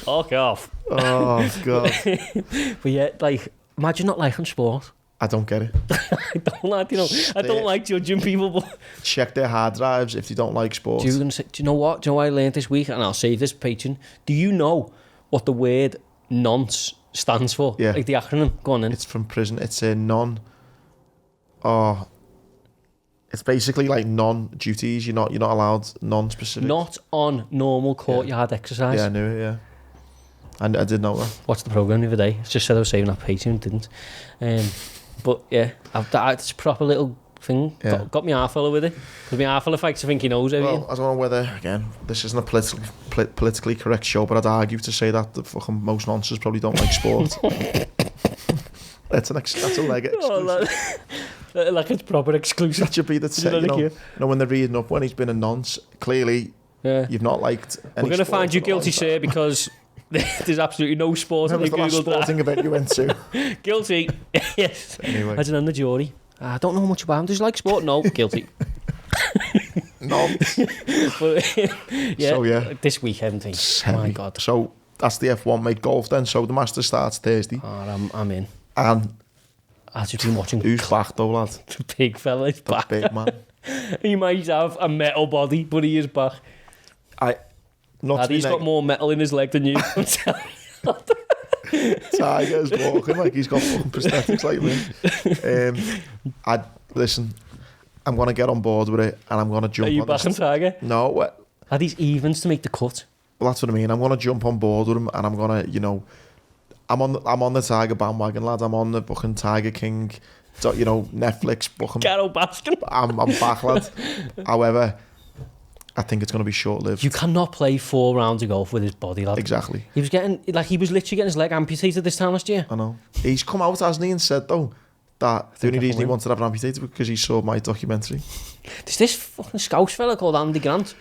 Fuck off. Oh God. But yeah, like, imagine not liking sport. I don't get it. I don't like, I don't like judging people. But check their hard drives if they don't like sport. Do you know what? Do you know what I learned this week? And I'll save this Patreon. Do you know what the word nonce stands for? Yeah. Like the acronym. Go on then. It's from prison. It's a it's basically like non-duties. You're not allowed non-specific. Not on normal courtyard exercise. Yeah, I knew it, yeah. And I did know that. Watched the programme the other day. It just said I was saving that Patreon, didn't. But yeah, it's a proper little thing. Yeah. Got me half full with it. Because me half full likes to think he knows everything. Well, I don't know whether, again, this isn't a politically correct show, but I'd argue to say that the fucking most nonsense probably don't like sport. That's a leg exclusive. Like it's proper exclusive. That should be the set, you know, when they're reading up when he's been a nonce, clearly you've not liked any We're going to find you guilty, sir, because There's absolutely no sport When in was the the last Google sporting event you went to? Guilty. Yes. Anyway. As on the jury. I don't know much about him. Does he like sport? No. Guilty. No. But, yeah, So, yeah. this weekend, oh my God. So, that's the F1, mate. Golf then. So, the Masters starts Thursday. Oh, I'm in. And I've just been watching. who's back, though, lad? The big fella is The back. big man. He might have a metal body, but he is back. He's got more metal in his leg than you. I'm telling you. Tiger's walking like he's got fucking prosthetics like me. Listen, I'm going to get on board with it and I'm going to jump on Are you backing Tiger? No. Are these evens to make the cut? Well, that's what I mean. I'm going to jump on board with him and I'm going to, I'm on the Tiger bandwagon, lad. I'm on the fucking Tiger King, Netflix. Fucking, Carol Baskin. I'm back, lad. However, I think it's going to be short-lived. You cannot play 4 rounds of golf with his body, lad. Exactly. He was literally getting his leg amputated this time last year. I know. He's come out, hasn't he, and said, though, that the only reason he wanted to have it amputated was because he saw my documentary. There's this fucking Scouse fella called Andy Grant.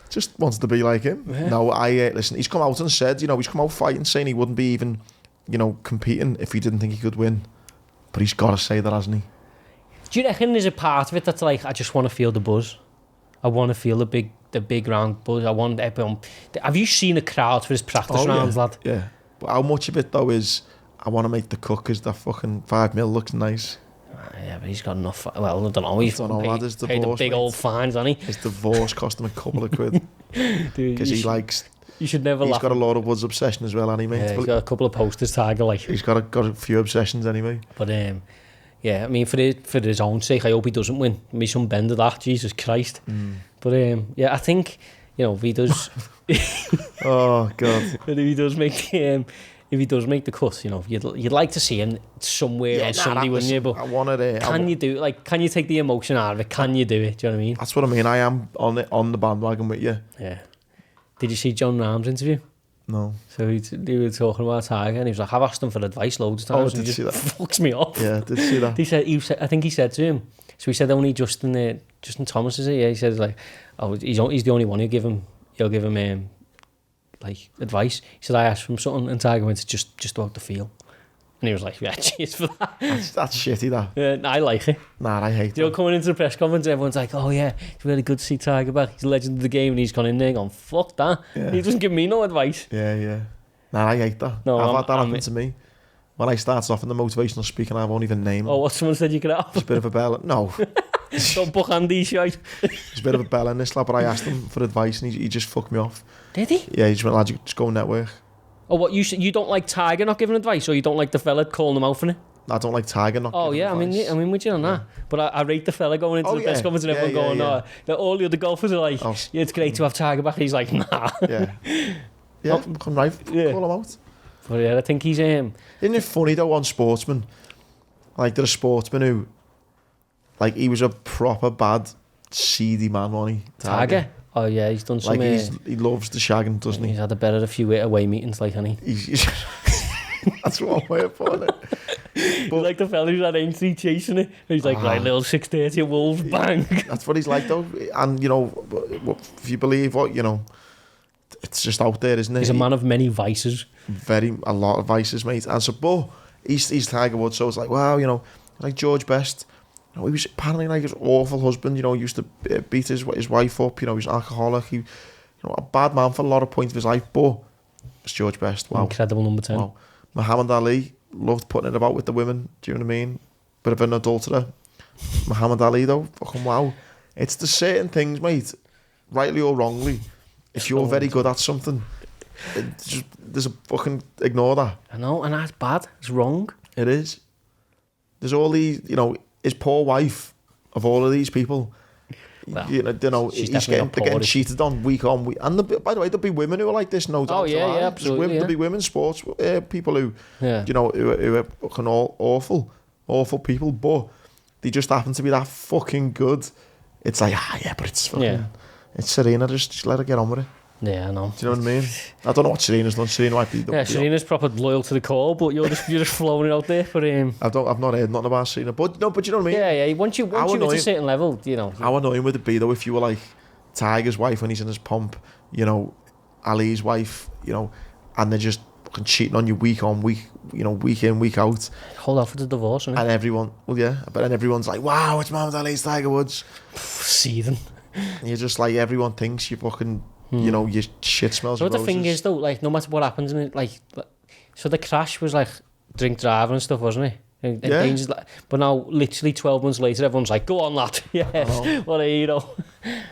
Just wants to be like him. Yeah. No, listen, he's come out and said, he's come out fighting, saying he wouldn't be even, competing if he didn't think he could win. But he's got to say that, hasn't he? Do you reckon there's a part of it that's like, I just want to feel the buzz? I want to feel the big round buzz. I want everyone. Have you seen a crowd for his practice rounds, lad? Yeah. But how much of it, though, is I want to make the cut because that fucking 5 mil looks nice? Yeah, but he's got enough. Well, I don't know. He's paid the big old fines, hasn't he? His divorce cost him a couple of quid. Because he likes... You should never laugh. He's got a lot of Woods obsession as well, hasn't he, mate? Yeah, he's got a couple of posters, Tiger, like. He's got a few obsessions anyway. But, yeah, I mean, for his own sake, I hope he doesn't win. Me some bend of that, Jesus Christ. But, yeah, I think, if he does... Oh, God. But if he does make the cut, you'd like to see him somewhere on Sunday, wouldn't you? But I wanted it. Can you take the emotion out of it? Can you do it? Do you know what I mean? That's what I mean. I am on the bandwagon with you. Yeah. Did you see John Rahm's interview? No. So they were talking about Tiger, and he was like, "I've asked him for advice loads of times." Oh, did you see that? Fucks me off. Yeah, did you see that? I think he said to him. So he said only Justin Thomas is it? Yeah, he said like, oh, he's the only one who'll give him like advice. He said I asked him something, and Tiger went just about the feel, and he was like, yeah, cheers for that. That's shitty, that. Yeah, I like it. Nah, I hate it. Coming into the press conference, everyone's like, oh yeah, it's really good to see Tiger back. He's a legend of the game, and he's gone in there going, fuck that. Yeah. He doesn't give me no advice. Yeah. Nah, I hate that. No, I've had that happen to me. When I started off in the motivational speaking, I won't even name him. Oh, what someone said you could have? It's a bit of a bell. No. Don't book Andy, shite. There's a bit of a bell in this lad, but I asked him for advice and he just fucked me off. Did he? Yeah, he just went, lad, you just go network. Oh, what, you don't like Tiger not giving advice, or you don't like the fella calling him out for it? I don't like Tiger not giving advice. I'm in with you on that. But I rate the fella going into the press conference and everyone going, that all the other golfers are like, yeah, it's great to have Tiger back. He's like, nah. Yeah, come right, call him out. But yeah, I think he's... Isn't it funny though on sportsmen? Like, there's a sportsman who, like, he was a proper bad, seedy man, wasn't he? Tiger? Oh yeah, he's done some... Like, he loves the shagging, doesn't he? He's had a better a few away meetings, like, hasn't he? That's one way of putting it. He's like the fella who's at Aintree chasing it. He's like, right, little 6:30 at Wolves, bang. That's what he's like, though. And, if you believe what, it's just out there, isn't it? He's a man of many vices. A lot of vices, mate. And so, but he's Tiger Woods, so it's like, wow, like George Best, he was apparently like his awful husband, used to beat his wife up, he's an alcoholic, he, a bad man for a lot of points of his life, but it's George Best, wow. Incredible number 10. Wow. Muhammad Ali, loved putting it about with the women, do you know what I mean? Bit of an adulterer. Muhammad Ali, though, fucking wow. It's the certain things, mate, rightly or wrongly, if you're very good at something, there's a fucking ignore that. I know, and that's bad. It's wrong. It is. There's all these, his poor wife of all of these people. Well, he's getting cheated on week. And by the way, there'll be women who are like this, no doubt. Oh yeah, absolutely. There'll be women sports people who, who are fucking awful people, but they just happen to be that fucking good. It's like, but it's fucking, it's Serena. Just let her get on with it. Yeah, I know. Do you know what I mean? I don't know what Serena's done. Serena might be. Serena's proper loyal to the call, but you're just flowing it out there for him. I've not heard nothing about Serena, but you know what I mean. Yeah. Once you get to a certain level, How annoying would it be though if you were like Tiger's wife when he's in his pomp, Ali's wife, and they're just fucking cheating on you week on week, week in, week out. Hold off for the divorce, isn't it? And everyone, but then everyone's like, wow, it's Muhammad Ali's Tiger Woods. Seething. And you're just like, everyone thinks you fucking, your shit smells So of the roses. thing is though, like, no matter what happens in it, like, so the crash was like drink driving and stuff, wasn't it? And dangerous, like, but now, literally 12 months later, everyone's like, go on, lad. Yeah, what a hero.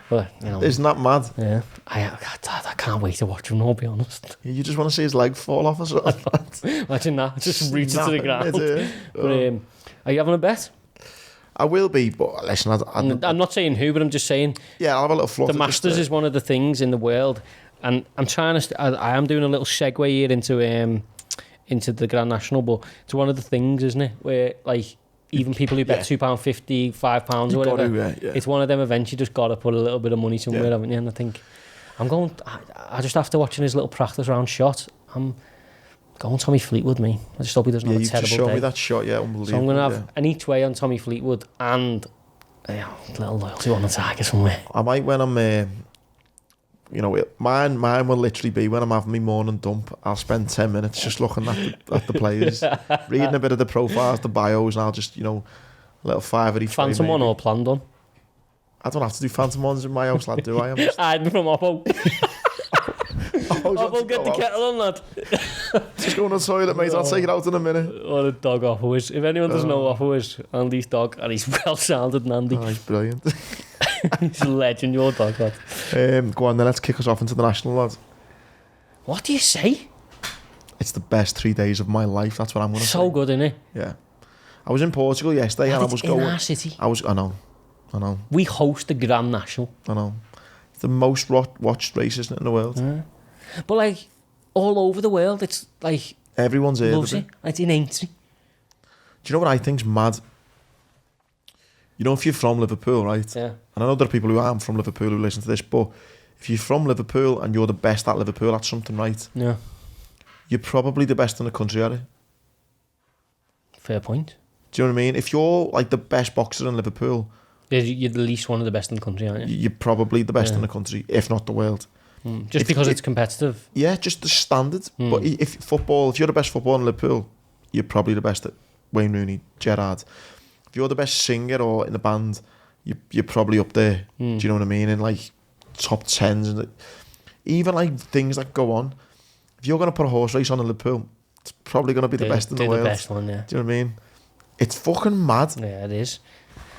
But, Isn't that mad? Yeah. I can't wait to watch him, I'll be honest. You just want to see his leg fall off or something. Imagine that, just reach it to the ground. But, are you having a bet? I will be, but listen, I'm not saying who, but I'm just saying... Yeah, I'll have a little flutter. The Masters is one of the things in the world, and I'm trying to... I am doing a little segue here into the Grand National, but it's one of the things, isn't it, where like even people who bet £2.50, £5 or whatever, it's one of them events you just got to put a little bit of money somewhere, haven't you? And I think I just after watching his little practice round shot, I'm going Tommy Fleetwood, me. I just hope he doesn't have a terrible day. You just showed me that shot, unbelievable. So I'm going to have an each way on Tommy Fleetwood and a little loyalty on the Tiger somewhere. I might when I'm mine will literally be when I'm having my morning dump. I'll spend 10 minutes just looking at the players, reading a bit of the profiles, the bios, and I'll just, a little five at each way. Phantom one or planned on? I don't have to do phantom ones in my house, lad, do I? I'm just... Hiding from Oppo. Oppo, get the kettle on, lad. Just going to the toilet, mate. I'll take it out in a minute. What a dog Oppo is. If anyone doesn't know Oppo is, Andy's dog, and he's well-sounded, Andy. Oh, he's brilliant. He's a legend, your dog, lad. Go on then, let's kick us off into the national, lad. What do you say? It's the best 3 days of my life, that's what I'm going to say. So good, isn't it? Yeah. I was in Portugal yesterday and I was going... in our city. I know. We host the Grand National. I know. It's the most watched race, isn't it, in the world? Yeah. But like, all over the world, it's like... Everyone's here. Loves it. It's in Aintree. Do you know what I think's mad? If you're from Liverpool, right? Yeah. And I know there are people who aren't from Liverpool who listen to this, but if you're from Liverpool and you're the best at Liverpool at something, right? Yeah. You're probably the best in the country at it. Fair point. Do you know what I mean? If you're like the best boxer in Liverpool... You're the least one of the best in the country, aren't you? You're probably the best in the country, if not the world. Just because it's competitive. Yeah, just the standard. But if you're the best footballer in Liverpool, you're probably the best at Wayne Rooney, Gerrard. If you're the best singer or in the band, you're probably up there. Do you know what I mean? In like top 10s. And even like things that go on. If you're going to put a horse race on in Liverpool, it's probably going to be the best in the world. The best one, yeah. Do you know what I mean? It's fucking mad. Yeah, it is.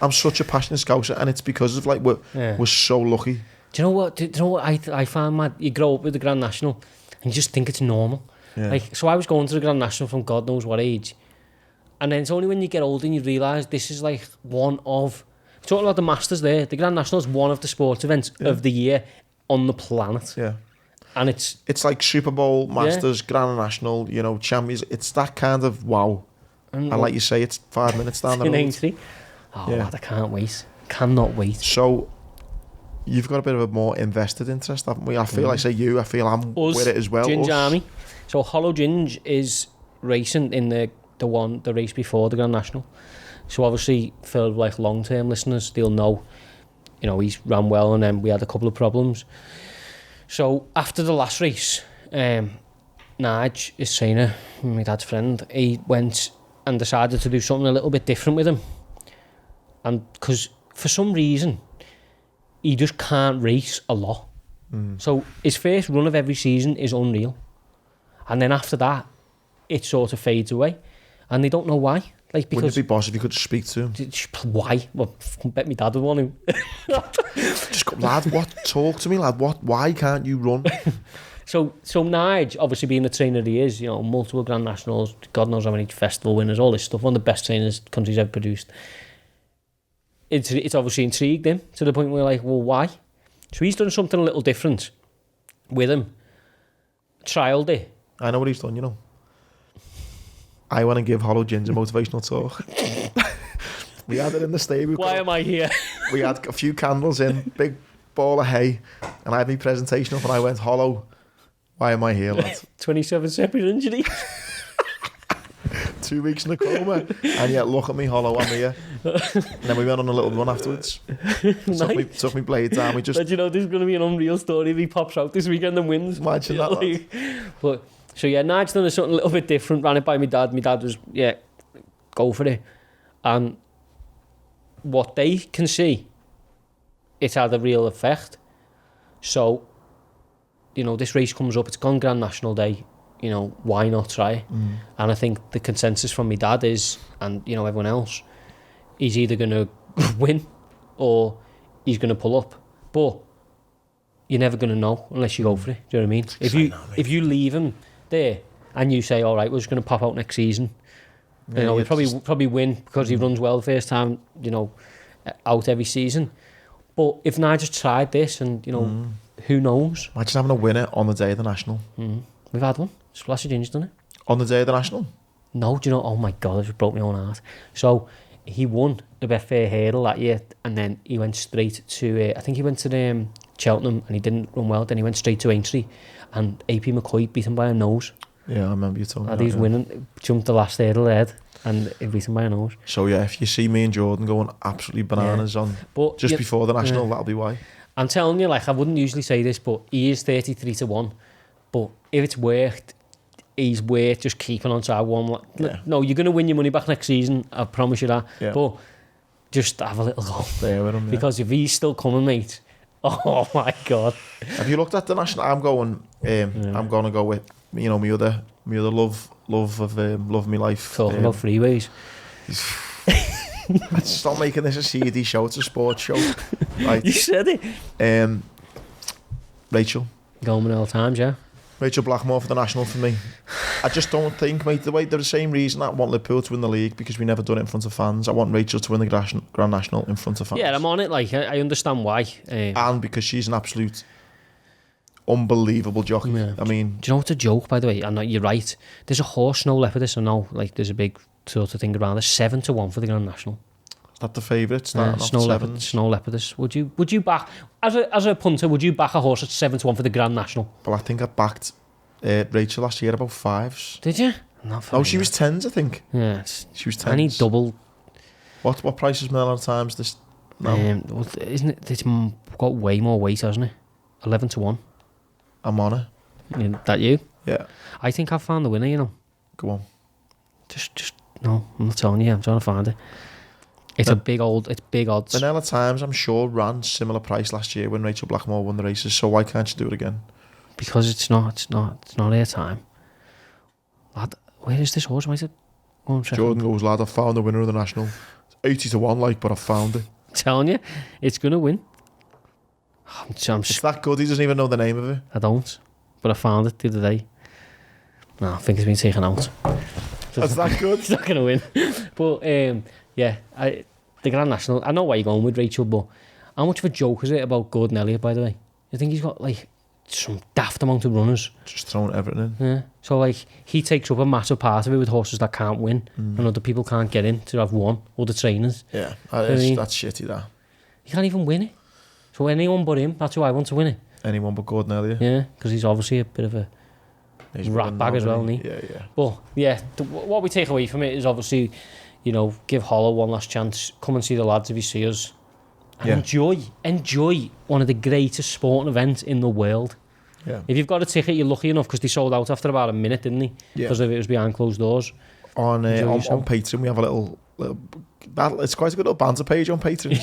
I'm such a passionate Scouser, and it's because of like we're so lucky. Do you know what I find mad? You grow up with the Grand National and you just think it's normal. Yeah. Like, so I was going to the Grand National from God knows what age. And then it's only when you get older and you realise this is like one of... Talking about the Masters there, the Grand National is one of the sports events of the year on the planet. Yeah. And it's like Super Bowl, Masters, Grand National, Champions. It's that kind of wow. And like you say, it's 5 minutes down the road. Aintree. Oh, lad, I can't wait. Cannot wait. So... You've got a bit of a more invested interest, haven't we? I feel I feel I'm with it as well. Ginge Army. So Hollow Ginge is racing in the race before the Grand National. So obviously for like long-term listeners, they'll know, he's ran well and then we had a couple of problems. So after the last race, Nige, his trainer, my dad's friend, he went and decided to do something a little bit different with him. And because for some reason, he just can't race a lot. So his first run of every season is unreal. And then after that, it sort of fades away. And they don't know why. Like, because... Wouldn't it be boss if you could speak to him? Why? Well, I bet my dad would want him. Just go, lad, talk to me, lad. Why can't you run? So Nige, obviously being the trainer he is, multiple Grand Nationals, God knows how many festival winners, all this stuff, one of the best trainers the country's ever produced. It's obviously intrigued him to the point where like, well, why? So he's done something a little different with him. Trialed it. I know what he's done, I want to give Hollow Ginge a motivational talk. We had it in the stable. Why am I here? We had a few candles in, big ball of hay, and I had my presentation up and I went, Hollow, why am I here, lad? 27 separate injuries. 2 weeks in a coma, and yet look at me, Hollow, I'm here. And then we went on a little run afterwards. Nice. Took me blades down. We just... But there's going to be an unreal story if he pops out this weekend and wins. Imagine that. But So yeah, Nigel's done something a little bit different. Ran it by my dad. My dad was, go for it. And what they can see, it's had a real effect. So, this race comes up, it's gone Grand National Day, why not try it? And I think the consensus from my dad is, and, everyone else, he's either going to win or he's going to pull up. But you're never going to know unless you go for it. Do you know what I mean? If you leave him there and you say, all right, we're just going to pop out next season, he'll probably win because he runs well the first time, out every season. But if Nigel's tried this and, who knows? Imagine having a winner on the day of the National. We've had one. Splashy Ginger's done it. On the day of the National? No, do you know? Oh my God, I just broke my own heart. So he won the Betfair Hurdle that year, and then he went straight to, I think he went to Cheltenham and he didn't run well. Then he went straight to Aintree, and AP McCoy beat him by a nose. Yeah, I remember you talking about that. He's winning, jumped the last hurdle ahead, and he beat him by a nose. So yeah, if you see me and Jordan going absolutely bananas before the National, that'll be why. I'm telling you, I wouldn't usually say this, but he is 33-1. But if it's worked, he's worth just keeping on side one. No, you're going to win your money back next season, I promise you that. Yeah. But just have a little go. There with him, because if he's still coming, mate, oh my God. Have you looked at the National? I'm going to go with, my other love of my life. Talking about freeways. Stop making this a CD show. It's a sports show. Right. You said it. Rachel. Going all times, yeah. Rachel Blackmore for the National for me. I just don't think, mate, they're the same reason I want Liverpool to win the league, because we never done it in front of fans. I want Rachel to win the Grand National in front of fans. Yeah, I'm on it. I understand why. And because she's an absolute unbelievable jockey. Yeah. I mean, do you know what's a joke, by the way? I know you're right. There's a horse, Snow Leopardess. I know, there's a big sort of thing around. There's 7-1 for the Grand National. Is that the favourite? Snow Leopardess. Would you back as a punter? Would you back a horse at 7-1 for the Grand National? Well, I think I backed Rachel last year about 5s. Did you? No, she was 10s, I think. Yeah, she was 10s. I need double. What price is Merlin Times? This no. Isn't it? It's got way more weight, hasn't it? 11-1. I'm on it. That you? Yeah. I think I've found the winner. Go on. Just no. I'm not telling you. I'm trying to find it. It's big odds. Vanilla Times, I'm sure, ran similar price last year when Rachel Blackmore won the races. So why can't you do it again? Because it's not her time. Lad, where is this horse? Why is it? Jordan goes, lad, I found the winner of the National. It's 80-1, but I found it. I'm telling you, it's gonna win. It's that good. He doesn't even know the name of it. I don't, but I found it the other day. No, I think it's been taken out. That's that good. It's not gonna win. But yeah, the Grand National. I know why you're going with Rachel, but how much of a joke is it about Gordon Elliott, by the way? I think he's got some daft amount of runners. Just throwing everything in. Yeah. So he takes up a massive part of it with horses that can't win and other people can't get in to have won, other trainers. Yeah, that's shitty, that. He can't even win it. So anyone but him, that's who I want to win it. Anyone but Gordon Elliott? Yeah, because he's obviously a bit of a rat bag as well, isn't he? Yeah. But yeah, what we take away from it is obviously, give Hollow one last chance. Come and see the lads if you see us. And enjoy one of the greatest sporting events in the world. Yeah. If you've got a ticket, you're lucky enough, because they sold out after about a minute, didn't they? Yeah. Because it was behind closed doors. On Patreon, we have a little it's quite a good little banter page on Patreon.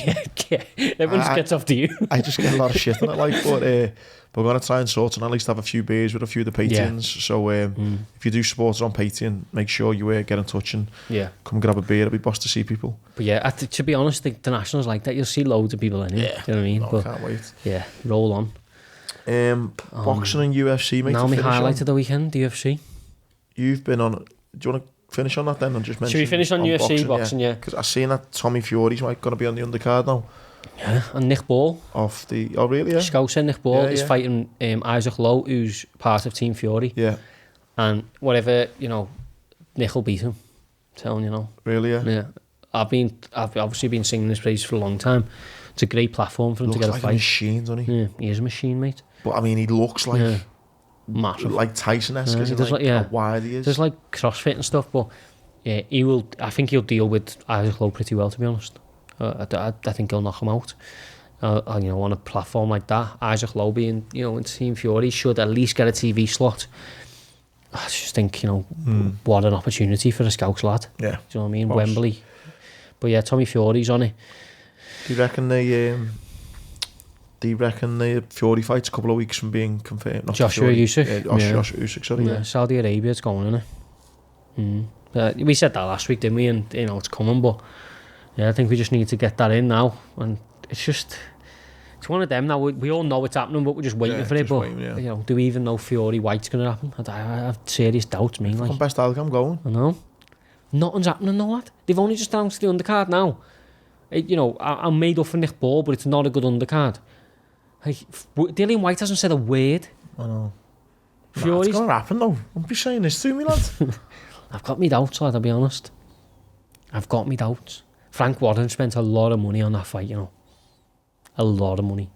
Yeah. Everyone just gets off to you. I just get a lot of shit on it, but we're going to try and sort and at least have a few beers with a few of the Patreons. Yeah. So if you do support us on Patreon, make sure you get in touch and come grab a beer. It'll be boss to see people. But yeah, to be honest, the Nationals like that. You'll see loads of people in it. Yeah. Do you know what I mean? No, can't wait. Yeah, roll on. Boxing and UFC, mate. Now my highlight of the weekend, the UFC. You've been on. Do you want to finish on that then and just mention? Should we finish on UFC boxing? Yeah. Because I've seen that Tommy Fury's going to be on the undercard now. Yeah, and Nick Ball. Oh really? Yeah. Scouser Nick Ball is fighting Isaac Lowe, who's part of Team Fury. Yeah. And whatever, Nick will beat him. I'm telling you now. Really? Yeah. Yeah. I've obviously been singing this praise for a long time. It's a great platform for him to get a fight. Looks like a machine, doesn't he? Yeah, he is a machine, mate. But I mean, he looks like massive, like Tyson-esque. How wide he is. There's CrossFit and stuff, but yeah, I think he'll deal with Isaac Lowe pretty well, to be honest. I think he'll knock him out. On a platform like that, Isaac Lowe being in Team Fury should at least get a TV slot. I just think, what an opportunity for a Scouts lad. Yeah. Do you know what I mean? Wembley. But yeah, Tommy Fury's on it. Do you reckon the Fury fight's a couple of weeks from being confirmed? Not Joshua Usyk? Joshua Usyk, sorry. Yeah, Saudi Arabia's going, isn't it? We said that last week, didn't we? And, it's coming, but yeah, I think we just need to get that in now. And it's one of them now. We all know it's happening, but we're just waiting for it. But, do we even know Fury White's going to happen? I have serious doubts, Fucking best I'm going. I know. Nothing's happening, no, lad. They've only just announced the undercard now. I'm made up for Nick Ball, but it's not a good undercard. Like, Dillian White hasn't said a word. I know. Fury's... It's going to happen, though. Don't be saying this to me, lad. I've got me doubts, lad, I'll be honest. I've got me doubts. Frank Warren spent a lot of money on that fight, A lot of money.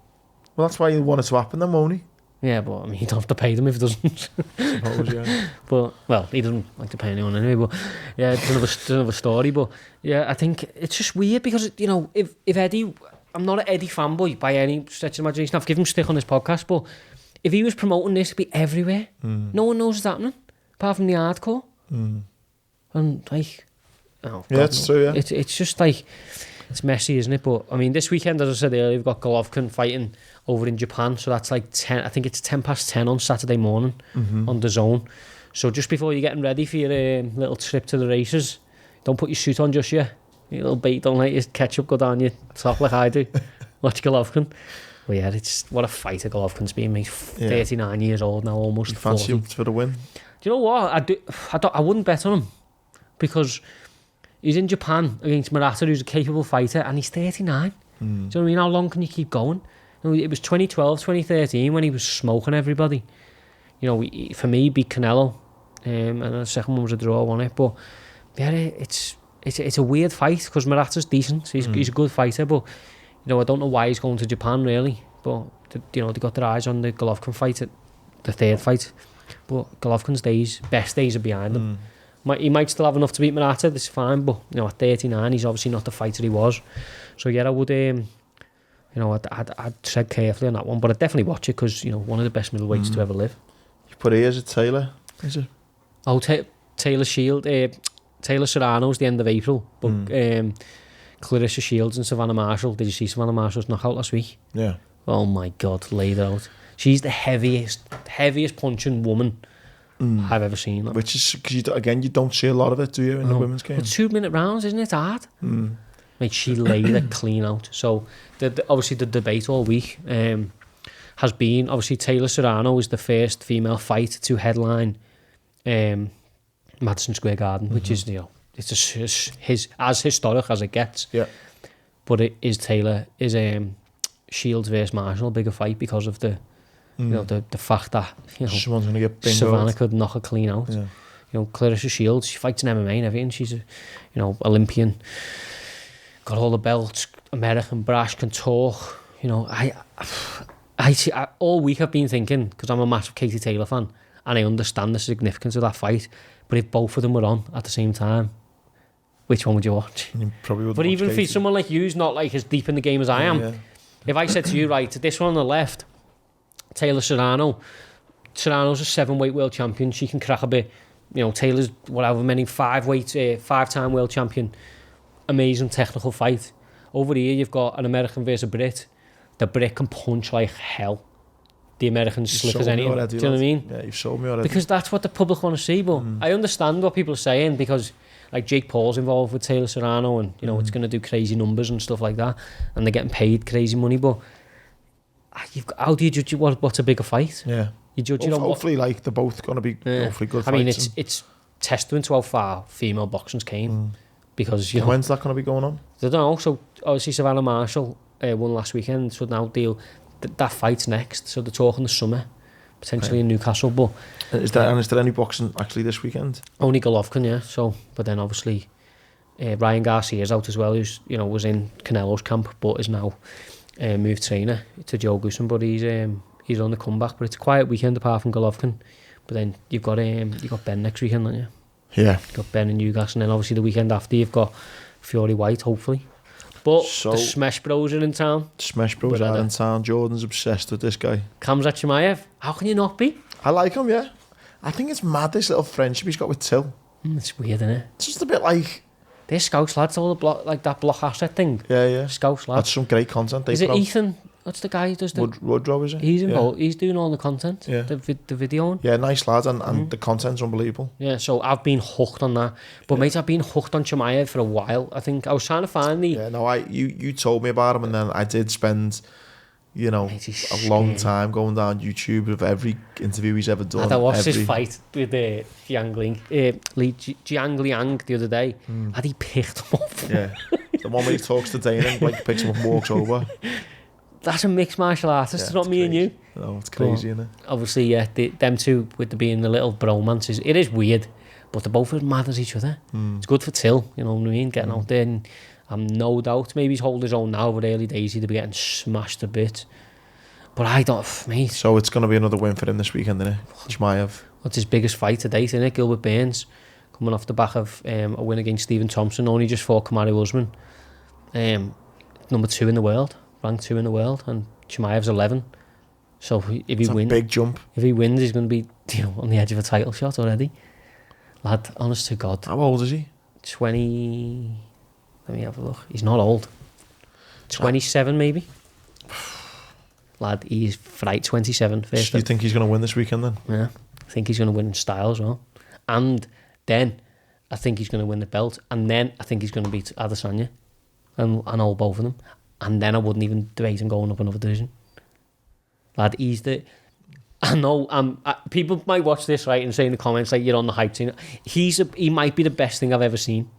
Well, that's why you want it to happen then, won't he? Yeah, but I mean, you don't have to pay them if he doesn't. Suppose, yeah. But, well, he doesn't like to pay anyone anyway, but yeah, it's another story. But yeah, I think it's just weird because, if Eddie... I'm not an Eddie fanboy by any stretch of imagination. I've given him stick on this podcast, but if he was promoting this, it'd be everywhere. No one knows what's happening, apart from the hardcore. And like, it's true. Yeah, it's just like it's messy, isn't it? But I mean, this weekend, as I said earlier, we've got Golovkin fighting over in Japan, so that's like 10. I think it's 10:10 on Saturday morning on the Zone. So just before you're getting ready for your little trip to the races, don't put your suit on just yet. Your little bait, don't let your ketchup go down your top like I do. Watch Golovkin. Well, yeah, it's what a fighter Golovkin's been. He's 39 years old now, almost. You fancy 40. him for the win? Do you know what? I wouldn't bet on him because he's in Japan against Murata, who's a capable fighter, and he's 39. Do you know what I mean? How long can you keep going? It was 2012, 2013 when he was smoking everybody. For me, he beat Canelo, and the second one was a draw, wasn't it? But yeah, it's a weird fight because Murata's decent. He's a good fighter, but I don't know why he's going to Japan really. But they got their eyes on the Golovkin fight, the third fight. But Golovkin's best days are behind him. He might still have enough to beat Murata. That's fine, but at 39, he's obviously not the fighter he was. So yeah, I would. I'd tread carefully on that one, but I'd definitely watch it because one of the best middleweights to ever live. You put ears at Taylor, is it? Oh, Taylor Shield. Taylor Serrano's the end of April, but Clarissa Shields and Savannah Marshall. Did you see Savannah Marshall's knockout last week? Yeah. Oh my God, laid out. She's the heaviest punching woman I've ever seen. Which is because you don't see a lot of it, do you, in the women's game? It's 2-minute rounds, isn't it? Hard. Mate, she laid it clean out. So obviously the debate all week has been obviously Taylor Serrano is the first female fight to headline Madison Square Garden, which is it's his as historic as it gets. Yeah. But it is Shields versus Marshall a bigger fight because of the the fact that someone's gonna get bingoed. Savannah could knock her clean out. Yeah. Clarissa Shields, she fights in MMA and everything. She's a Olympian, got all the belts, American, brash, can talk. I all week I've been thinking because I'm a massive Katie Taylor fan and I understand the significance of that fight. But if both of them were on at the same time, which one would you watch? You probably would. But even for someone like you who's not like as deep in the game as I am, if I said to you, right, this one on the left, Taylor Serrano's a 7-weight world champion. She can crack a bit. Taylor's whatever many 5-time world champion. Amazing technical fight. Over here, you've got an American versus a Brit. The Brit can punch like hell. The Americans slick as anything. Do you know what I mean? Yeah, you've showed me already. Because that's what the public want to see. But I understand what people are saying because, like, Jake Paul's involved with Taylor Serrano, and it's going to do crazy numbers and stuff like that, and they're getting paid crazy money. But how do you judge what's a bigger fight? Yeah, you judge it on hopefully like they're both going to be hopefully good fights. I mean, it's testament to how far female boxing's came because when's that going to be going on? I don't know. So obviously Savannah Marshall won last weekend, so now that fight's next, so they're talking the summer, potentially in Newcastle. But is there any boxing actually this weekend? Only Golovkin, yeah. So, but then obviously Ryan Garcia's out as well, who's was in Canelo's camp, but is now moved trainer to Joe Goosen. But he's on the comeback. But it's a quiet weekend apart from Golovkin. But then you've got Ben next weekend, haven't you? Yeah. You've got Ben in Newcastle, and then obviously the weekend after you've got Fury White, hopefully. But the Smesh Bros are in town. Smesh Bros are in town. Jordan's obsessed with this guy. Khamzat Chimaev. How can you not be? I like him, yeah. I think it's mad, this little friendship he's got with Till. It's weird, isn't it? It's just a bit like... They're Scouse lads, all the block, like that block asset thing. Yeah. Scouse lads. That's some great content. Is it Ethan? What's the guy who does the... Woodrow, is it? He's involved. He's doing all the content. Yeah. The video. Yeah, nice lads, and the content's unbelievable. Yeah, so I've been hooked on that. But mate, I've been hooked on Chimaev for a while. I think I was trying to find the... Yeah, no, you told me about him, and then I did spend, you know, a long time going down YouTube of every interview he's ever done. I watched his fight with Jiang Liang the other day. Had he picked him up? Yeah, the one where he talks to Dana and like picks him up and walks over. That's a mixed martial artist, it's not me crazy. and you. No, it's crazy, isn't it? Obviously, yeah, them two with being the little bromances, it is weird, but they're both as mad as each other. It's good for Till, you know what I mean, getting out there, and I'm no doubt, maybe he's holding his own now, but early days he'd be getting smashed a bit. But I don't, mate. So it's going to be another win for him this weekend, isn't it? Chimaev. What's his biggest fight to date, isn't it? Gilbert Burns, coming off the back of a win against Stephen Thompson, only just fought Kamaru Usman. Number 2 in the world. Ranked 2 in the world, and Chimaev's 11. So if he wins, big jump. If he wins, he's going to be on the edge of a title shot already. Lad, honest to God. How old is he? 20. Let me have a look. He's not old. 27 maybe. Lad, he's right. 27. First. Do you think he's going to win this weekend then? Yeah, I think he's going to win in style as well. And then I think he's going to win the belt, and then I think he's going to beat Adesanya, and all both of them. And then I wouldn't even debate him going up another division. Lad, he's the... I know people might watch this, right, and say in the comments, like, you're on the hype team. He might be the best thing I've ever seen.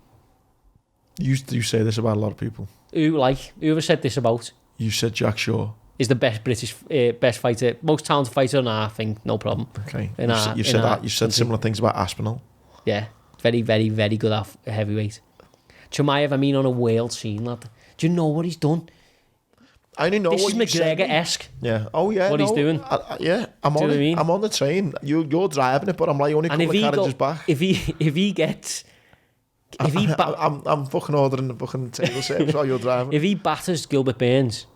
You say this about a lot of people. Whoever said this about? You said Jack Shaw. Is the best British, best fighter, most talented fighter in our thing, no problem. Okay. You've said similar things about Aspinall. Yeah. Very, very, very good at heavyweight. Chimaev, I mean, on a world scene, lad. Do you know what he's done? I only know this what is McGregor-esque. Yeah. Oh, yeah. What he's doing. Yeah. I'm on it. I mean? I'm on the train. You're driving it, but I'm like only a couple of carriages back. If he gets... I'm fucking ordering the fucking table service while you're driving. If he batters Gilbert Burns,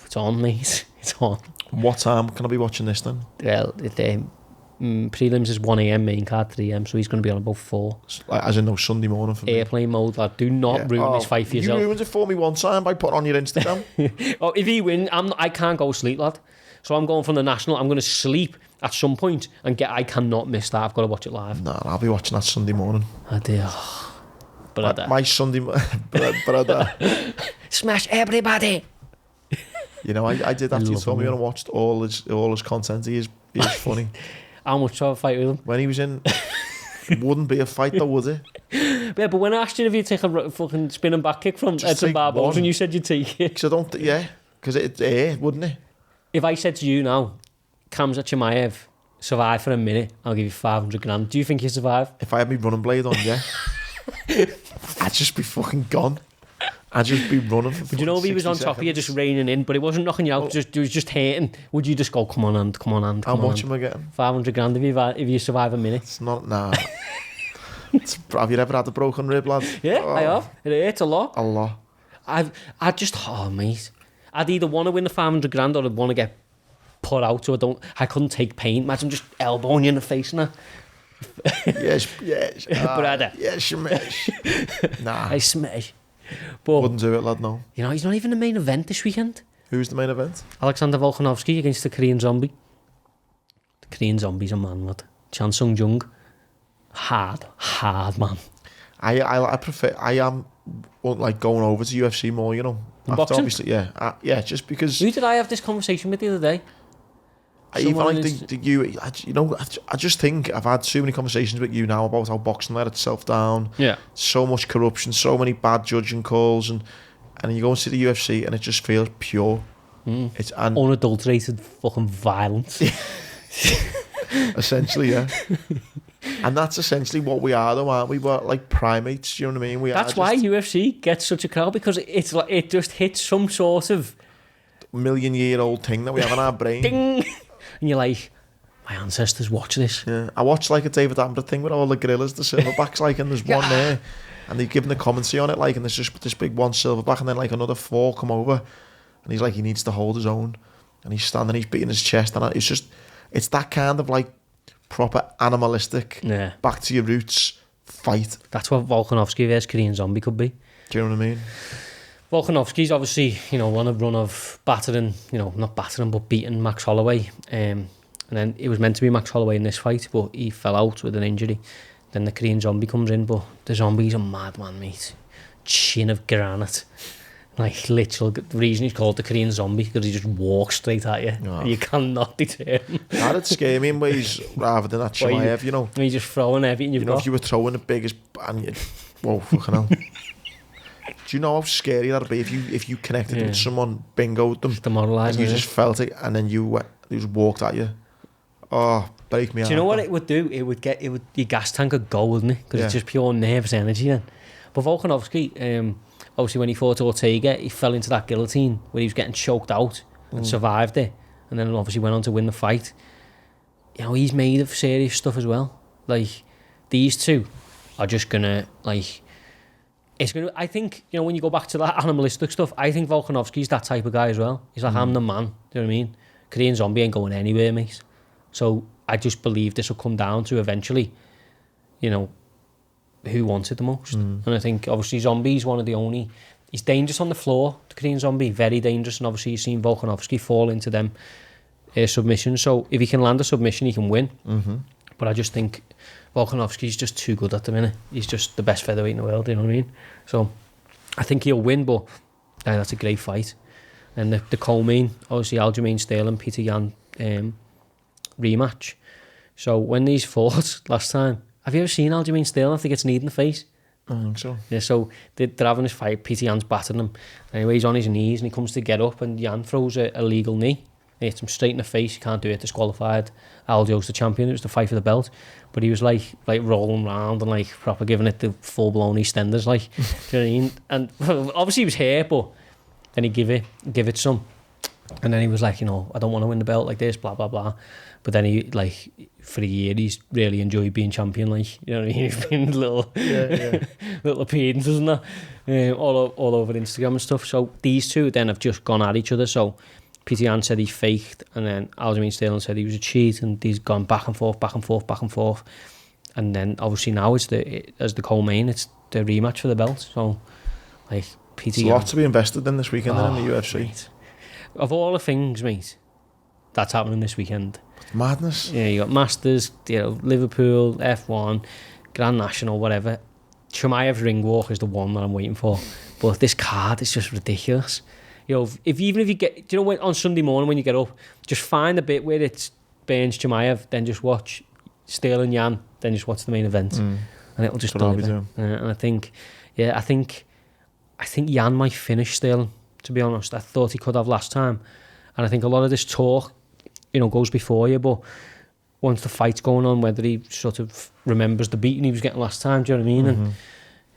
it's on, mate. It's on. What time can I be watching this then? Well, prelims is 1 a.m, main card 3 a.m, so he's going to be on about 4. As in no Sunday morning for me. Airplane mode, lad. Do not ruin this fight for yourself. You ruined it for me one time by putting on your Instagram. Oh, if he wins, I can't go sleep, lad. So I'm going from the National. I'm going to sleep at some point and I cannot miss that. I've got to watch it live. No, I'll be watching that Sunday morning. I do. Brother. My Sunday... brother. Smash everybody. You know, I did after you told me when I watched all his content. He is funny. How much of a fight with him? When he was in... wouldn't be a fight though, would it? Yeah, but when I asked you if you'd take a fucking spinning back kick from Edson Barboza and you said you'd take it. Because I don't... Yeah. Because it wouldn't it? If I said to you now, Khamzat Chimaev, survive for a minute, I'll give you 500 grand. Do you think you survive? If I had my running blade on, yeah. I'd just be fucking gone. I'd just be running for But you know if he was on top of you just reining in, but it wasn't knocking you out, it was just hitting, would you just go, come on, hand, come on, hand, how much am I getting? 500 grand if you survive a minute. It's not, nah. Have you ever had a broken rib, lad? Yeah, I have. It hurts a lot. A lot. Mate. I'd either want to win the 500 grand or I'd want to get put out, so I couldn't take pain. Imagine just elbowing you in the face now. Yes. Brother. Yes, smash. Nah. I smash. But, wouldn't do it, lad, no. You know, he's not even the main event this weekend. Who's the main event? Alexander Volkanovski against the Korean Zombie. The Korean Zombie's a man, lad. Chan Sung Jung. Hard man. I prefer... I am like going over to UFC more, you know. Boxing? Obviously, yeah, just because... Who did I have this conversation with the other day? I just think I've had so many conversations with you now about how boxing let itself down. Yeah. So much corruption, so many bad judging calls, and you go and see the UFC and it just feels pure. It's unadulterated fucking violence. Essentially, yeah. And that's essentially what we are, though, aren't we? We're like primates. You know what I mean? That's why UFC gets such a crowd, because it's like it just hits some sort of million-year-old thing that we have in our brain. Ding! And you're like, my ancestors watch this. Yeah, I watched like a David Attenborough thing with all the gorillas, the silverbacks, like, and there's one there, and they've given the commentary on it, like, and there's just this big one silverback, and then like another 4 come over, and he's like, he needs to hold his own, and he's standing, he's beating his chest, and it's that kind of like proper animalistic, back to your roots fight. That's what Volkanovski versus Korean Zombie could be. Do you know what I mean? Volkanovski's obviously, on a run of battering, not battering, but beating Max Holloway. And then it was meant to be Max Holloway in this fight, but he fell out with an injury. Then the Korean Zombie comes in, but the Zombie's a madman, mate. Chin of granite. Like, literal, the reason he's called the Korean Zombie, because he just walks straight at you. Oh. You cannot deter him. That'd scare me in ways rather than at Chimaev, He's just throwing everything you've got. If you were throwing the biggest, and you, whoa, fucking hell. Do you know how scary that'd be if you connected with someone, bingoed them, demoralising, and you just felt it, and then you just walked at you? Oh, break me out. Do you know what it would do? It would your gas tank would go, wouldn't it? Because it's just pure nervous energy then. But Volkanovski, obviously when he fought Ortega, he fell into that guillotine where he was getting choked out and survived it, and then obviously went on to win the fight. He's made of serious stuff as well. Like, these two are just gonna, like, it's gonna, I think, when you go back to that animalistic stuff, I think Volkanovski's that type of guy as well. He's like, I'm the man. Do you know what I mean? Korean Zombie ain't going anywhere, mate. So I just believe this will come down to eventually, who wants it the most. And I think obviously Zombie's one of the only, he's dangerous on the floor, the Korean Zombie, very dangerous, and obviously you've seen Volkanovski fall into them submissions. So if he can land a submission, he can win. But I just think Volkanovski's just too good at the minute. He's just the best featherweight in the world, you know what I mean? So I think he'll win, but that's a great fight. And the co-main, obviously Aljamain Sterling, Peter Yan rematch. So when these fought last time, have you ever seen Aljamain Sterling after he gets kneed in the face? I think so. Yeah, so they're having this fight, Peter Yan's battering him. Anyway, he's on his knees and he comes to get up and Yan throws a legal knee. He hits him straight in the face, he can't do it, disqualified. Aljo's the champion, it was the fight for the belt. But he was like rolling around and like proper giving it the full-blown EastEnders, like. Do you know what I mean? And obviously he was hurt, but then he give it some. And then he was like, I don't want to win the belt like this, blah, blah, blah. But then he, like, for a year, he's really enjoyed being champion, like, you know what I mean? He's been little appearances and that, all over Instagram and stuff. So these two then have just gone at each other. So Peter Yan said he faked, and then Aljamain Sterling said he was a cheat, and he's gone back and forth, back and forth, back and forth. And then obviously now as the co-main, it's the rematch for the belt. So, like, Peter Yan. There's a lot to be invested in this weekend in the UFC. Mate. Of all the things, mate, that's happening this weekend. Madness. Yeah, you got Masters, Liverpool, F1, Grand National, whatever. Chimaev's ring walk is the one that I'm waiting for. But this card is just ridiculous. Even if you get, on Sunday morning when you get up, just find a bit where it's Burns Chimaev, then just watch Sterling Yan, then just watch the main event, and it'll just deliver. And I think Yan might finish Sterling. To be honest, I thought he could have last time, and I think a lot of this talk, goes before you, but once the fight's going on, whether he sort of remembers the beating he was getting last time, do you know what I mean? And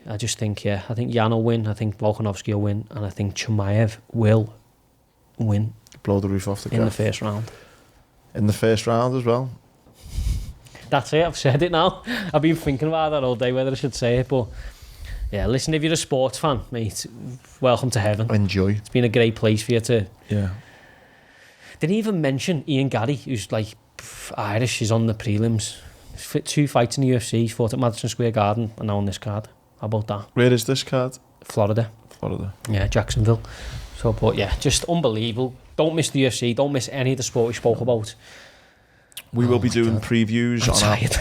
I just think, I think Yan will win, I think Volkanovski will win, and I think Chimaev will win. Blow the roof off the car. In the first round. In the first round as well. That's it, I've said it now. I've been thinking about that all day, whether I should say it, but yeah, listen, if you're a sports fan, mate, welcome to heaven. Enjoy. It's been a great place for you to... Yeah. Didn't even mention Ian Gary, who's like Irish, he's on the prelims. 2 fights in the UFC, he's fought at Madison Square Garden, and now on this card. How about that? Where is this card? Florida. Yeah, Jacksonville. So, but yeah, just unbelievable. Don't miss the UFC, don't miss any of the sport we spoke about. We will be doing previews I'm on tired.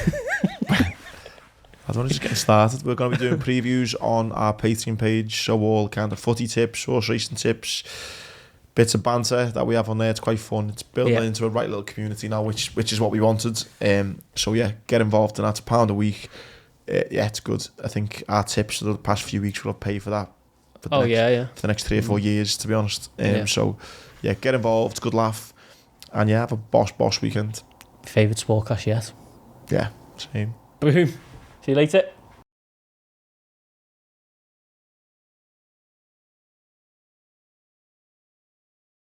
I don't want to just get started. We're going to be doing previews on our Patreon page, so all kind of footy tips, horse racing tips, bits of banter that we have on there. It's quite fun. It's building into a right little community now, which is what we wanted. So yeah, get involved in that. It's £1 a week. It's good. I think our tips for the past few weeks will pay for that. For the next 3 or 4 years, to be honest. So yeah, get involved. Good laugh, and yeah, have a boss weekend. Favourite sportcast yet? Yeah, same. Boom. See you later.